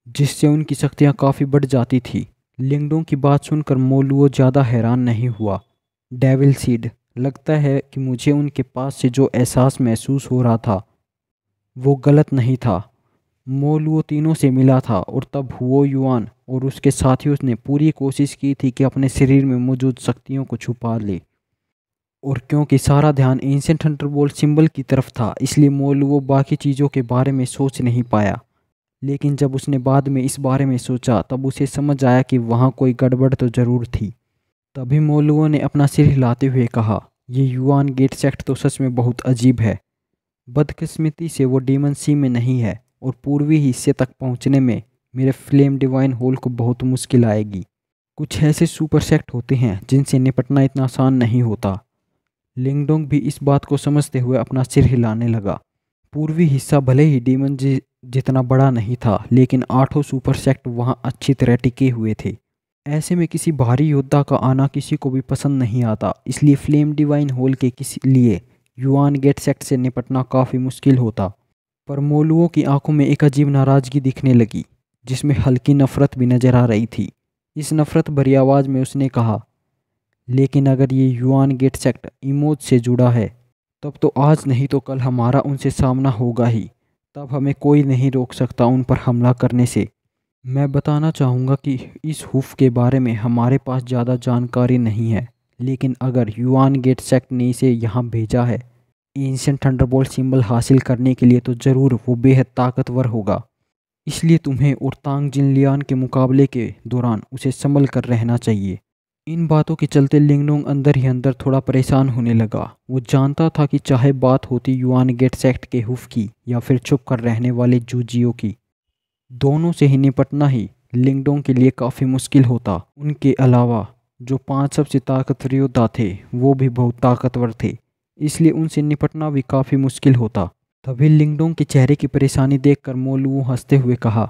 जिससे उनकी शक्तियाँ काफ़ी बढ़ जाती थी। लिंगडोंग की बात सुनकर मोलुओ ज़्यादा हैरान नहीं हुआ। डेविल सीड, लगता है कि मुझे उनके पास से जो एहसास महसूस हो रहा था वो गलत नहीं था। मोलुओ तीनों से मिला था और तब हुओ युआन और उसके साथियों ने पूरी कोशिश की थी कि अपने शरीर में मौजूद शक्तियों को छुपा ले, और क्योंकि सारा ध्यान एंशिएंट थंडरबोल्ट सिंबल की तरफ था, इसलिए मोलुओ बाकी चीज़ों के बारे में सोच नहीं पाया। लेकिन जब उसने बाद में इस बारे में सोचा, तब उसे समझ आया कि वहाँ कोई गड़बड़ तो ज़रूर थी। तभी मोलुओ ने अपना सिर हिलाते हुए कहा, ये युआन गेट सेक्ट तो सच में बहुत अजीब है। बदकिस्मती से वो डीमन सी में नहीं है और पूर्वी हिस्से तक पहुंचने में मेरे फ्लेम डिवाइन होल को बहुत मुश्किल आएगी। कुछ ऐसे सुपर सेक्ट होते हैं जिनसे निपटना इतना आसान नहीं होता। लिंगडोंग भी इस बात को समझते हुए अपना सिर हिलाने लगा। पूर्वी हिस्सा भले ही डीमन जितना बड़ा नहीं था, लेकिन 8 सुपर सेक्ट वहाँ अच्छी तरह टिके हुए थे। ऐसे में किसी भारी योद्धा का आना किसी को भी पसंद नहीं आता, इसलिए फ्लेम डिवाइन होल के किसी लिए युआन गेट सेक्ट से निपटना काफ़ी मुश्किल होता। पर मोलुओ की आंखों में एक अजीब नाराज़गी दिखने लगी, जिसमें हल्की नफरत भी नजर आ रही थी। इस नफरत भरी आवाज़ में उसने कहा, लेकिन अगर ये युआन गेट सेक्ट इमोज से जुड़ा है, तब तो आज नहीं तो कल हमारा उनसे सामना होगा ही। तब हमें कोई नहीं रोक सकता उन पर हमला करने से। मैं बताना चाहूँगा कि इस हुफ के बारे में हमारे पास ज़्यादा जानकारी नहीं है, लेकिन अगर युआन गेट सेक्ट ने इसे यहाँ भेजा है, एंशिएंट थंडरबोल्ट सिंबल हासिल करने के लिए तो ज़रूर वो बेहद ताकतवर होगा। इसलिए तुम्हें और तांग जिनलियान के मुकाबले के दौरान उसे संभल कर रहना चाहिए। इन बातों के चलते लिंगडोंग अंदर ही अंदर थोड़ा परेशान होने लगा। वो जानता था कि चाहे बात होती युआन गेट सेक्ट के हुफ की या फिर चुप कर रहने वाले जूजियो की, दोनों से ही निपटना ही लिंगडोंग के लिए काफ़ी मुश्किल होता। उनके अलावा जो 5 सबसे ताकतवर योद्धा थे वो भी बहुत ताकतवर थे, इसलिए उनसे निपटना भी काफ़ी मुश्किल होता। तभी लिंगडोंग के चेहरे की परेशानी देखकर मोलुओ हंसते हुए कहा,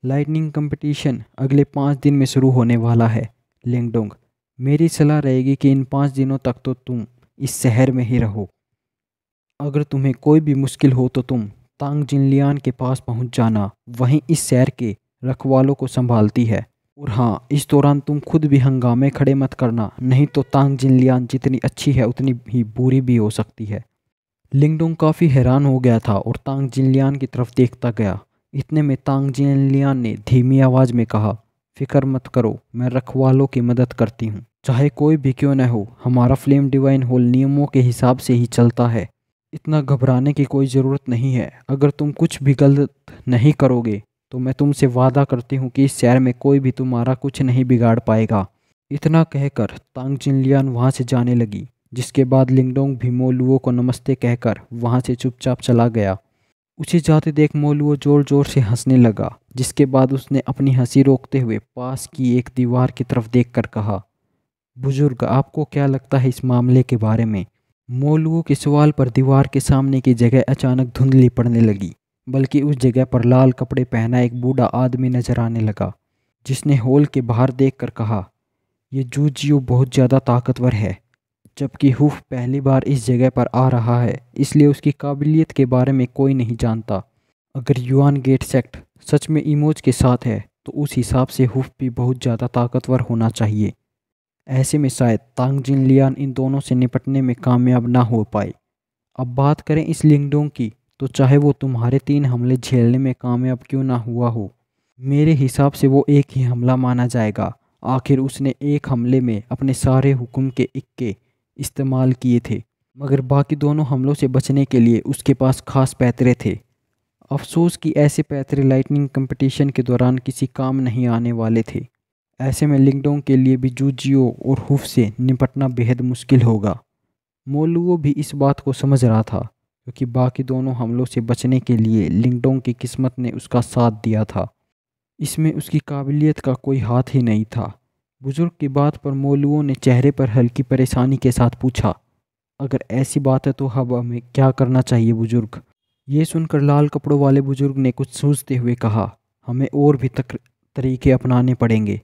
लाइटनिंग कंपटीशन अगले 5 दिन में शुरू होने वाला है। लिंगडोंग, मेरी सलाह रहेगी कि इन 5 दिनों तक तो तुम इस शहर में ही रहो। अगर तुम्हें कोई भी मुश्किल हो तो तुम तांग जिनलियान के पास पहुंच जाना, वहीं इस शहर के रखवालों को संभालती है। और हाँ, इस दौरान तुम खुद भी हंगामे खड़े मत करना, नहीं तो तांग जिनलियान जितनी अच्छी है उतनी ही बुरी भी हो सकती है। लिंगडोंग काफ़ी हैरान हो गया था और तांग जिनलियान की तरफ देखता गया। इतने में तांग जिनलियान ने धीमी आवाज़ में कहा, फिक्र मत करो, मैं रखवालों की मदद करती हूँ। चाहे कोई भी क्यों न हो, हमारा फ्लेम डिवाइन होल नियमों के हिसाब से ही चलता है। इतना घबराने की कोई ज़रूरत नहीं है। अगर तुम कुछ भी गलत नहीं करोगे तो मैं तुमसे वादा करती हूँ कि इस शहर में कोई भी तुम्हारा कुछ नहीं बिगाड़ पाएगा। इतना कहकर तांग जिनलियान वहाँ से जाने लगी, जिसके बाद लिंगडोंग भी मोलुओ को नमस्ते कहकर वहाँ से चुपचाप चला गया। उसे जाते देख मोलुओ ज़ोर ज़ोर से हंसने लगा, जिसके बाद उसने अपनी हंसी रोकते हुए पास की एक दीवार की तरफ देखकर कहा, बुजुर्ग, आपको क्या लगता है इस मामले के बारे में? मोलुओ के सवाल पर दीवार के सामने की जगह अचानक धुंधली पड़ने लगी, बल्कि उस जगह पर लाल कपड़े पहना एक बूढ़ा आदमी नजर आने लगा, जिसने हॉल के बाहर देखकर कहा, ये जूजियो बहुत ज़्यादा ताकतवर है, जबकि हुफ पहली बार इस जगह पर आ रहा है, इसलिए उसकी काबिलियत के बारे में कोई नहीं जानता। अगर युआन गेट सेक्ट सच में इमोज के साथ है तो उस हिसाब से हुफ भी बहुत ज़्यादा ताकतवर होना चाहिए। ऐसे में शायद तांग जिनलियान इन दोनों से निपटने में कामयाब ना हो पाए। अब बात करें इस लिंगडोंग की, तो चाहे वो तुम्हारे 3 हमले झेलने में कामयाब क्यों ना हुआ हो, मेरे हिसाब से वो एक ही हमला माना जाएगा। आखिर उसने एक हमले में अपने सारे हुक्म के इक्के इस्तेमाल किए थे, मगर बाकी दोनों हमलों से बचने के लिए उसके पास खास पैतरे थे। अफसोस कि ऐसे पैतरे लाइटनिंग कंपटीशन के दौरान किसी काम नहीं आने वाले थे। ऐसे में लिंगडोंग के लिए भी जूजियो और हुफ से निपटना बेहद मुश्किल होगा। मोलुओ भी इस बात को समझ रहा था, क्योंकि बाकी दोनों हमलों से बचने के लिए लिंगडोंग की किस्मत ने उसका साथ दिया था। इसमें उसकी काबिलियत का कोई हाथ ही नहीं था। बुजुर्ग की बात पर मोलुओ ने चेहरे पर हल्की परेशानी के साथ पूछा, अगर ऐसी बात है तो अब हमें क्या करना चाहिए बुजुर्ग? ये सुनकर लाल कपड़ों वाले बुजुर्ग ने कुछ सोचते हुए कहा, हमें और भी तरीके अपनाने पड़ेंगे।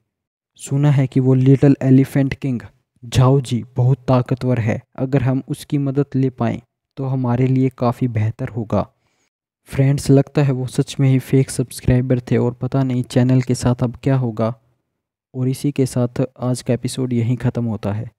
सुना है कि वो लिटिल एलिफेंट किंग झाओजी बहुत ताकतवर है। अगर हम उसकी मदद ले पाएँ तो हमारे लिए काफ़ी बेहतर होगा। फ्रेंड्स, लगता है वो सच में ही फेक सब्सक्राइबर थे और पता नहीं चैनल के साथ अब क्या होगा। और इसी के साथ आज का एपिसोड यहीं ख़त्म होता है।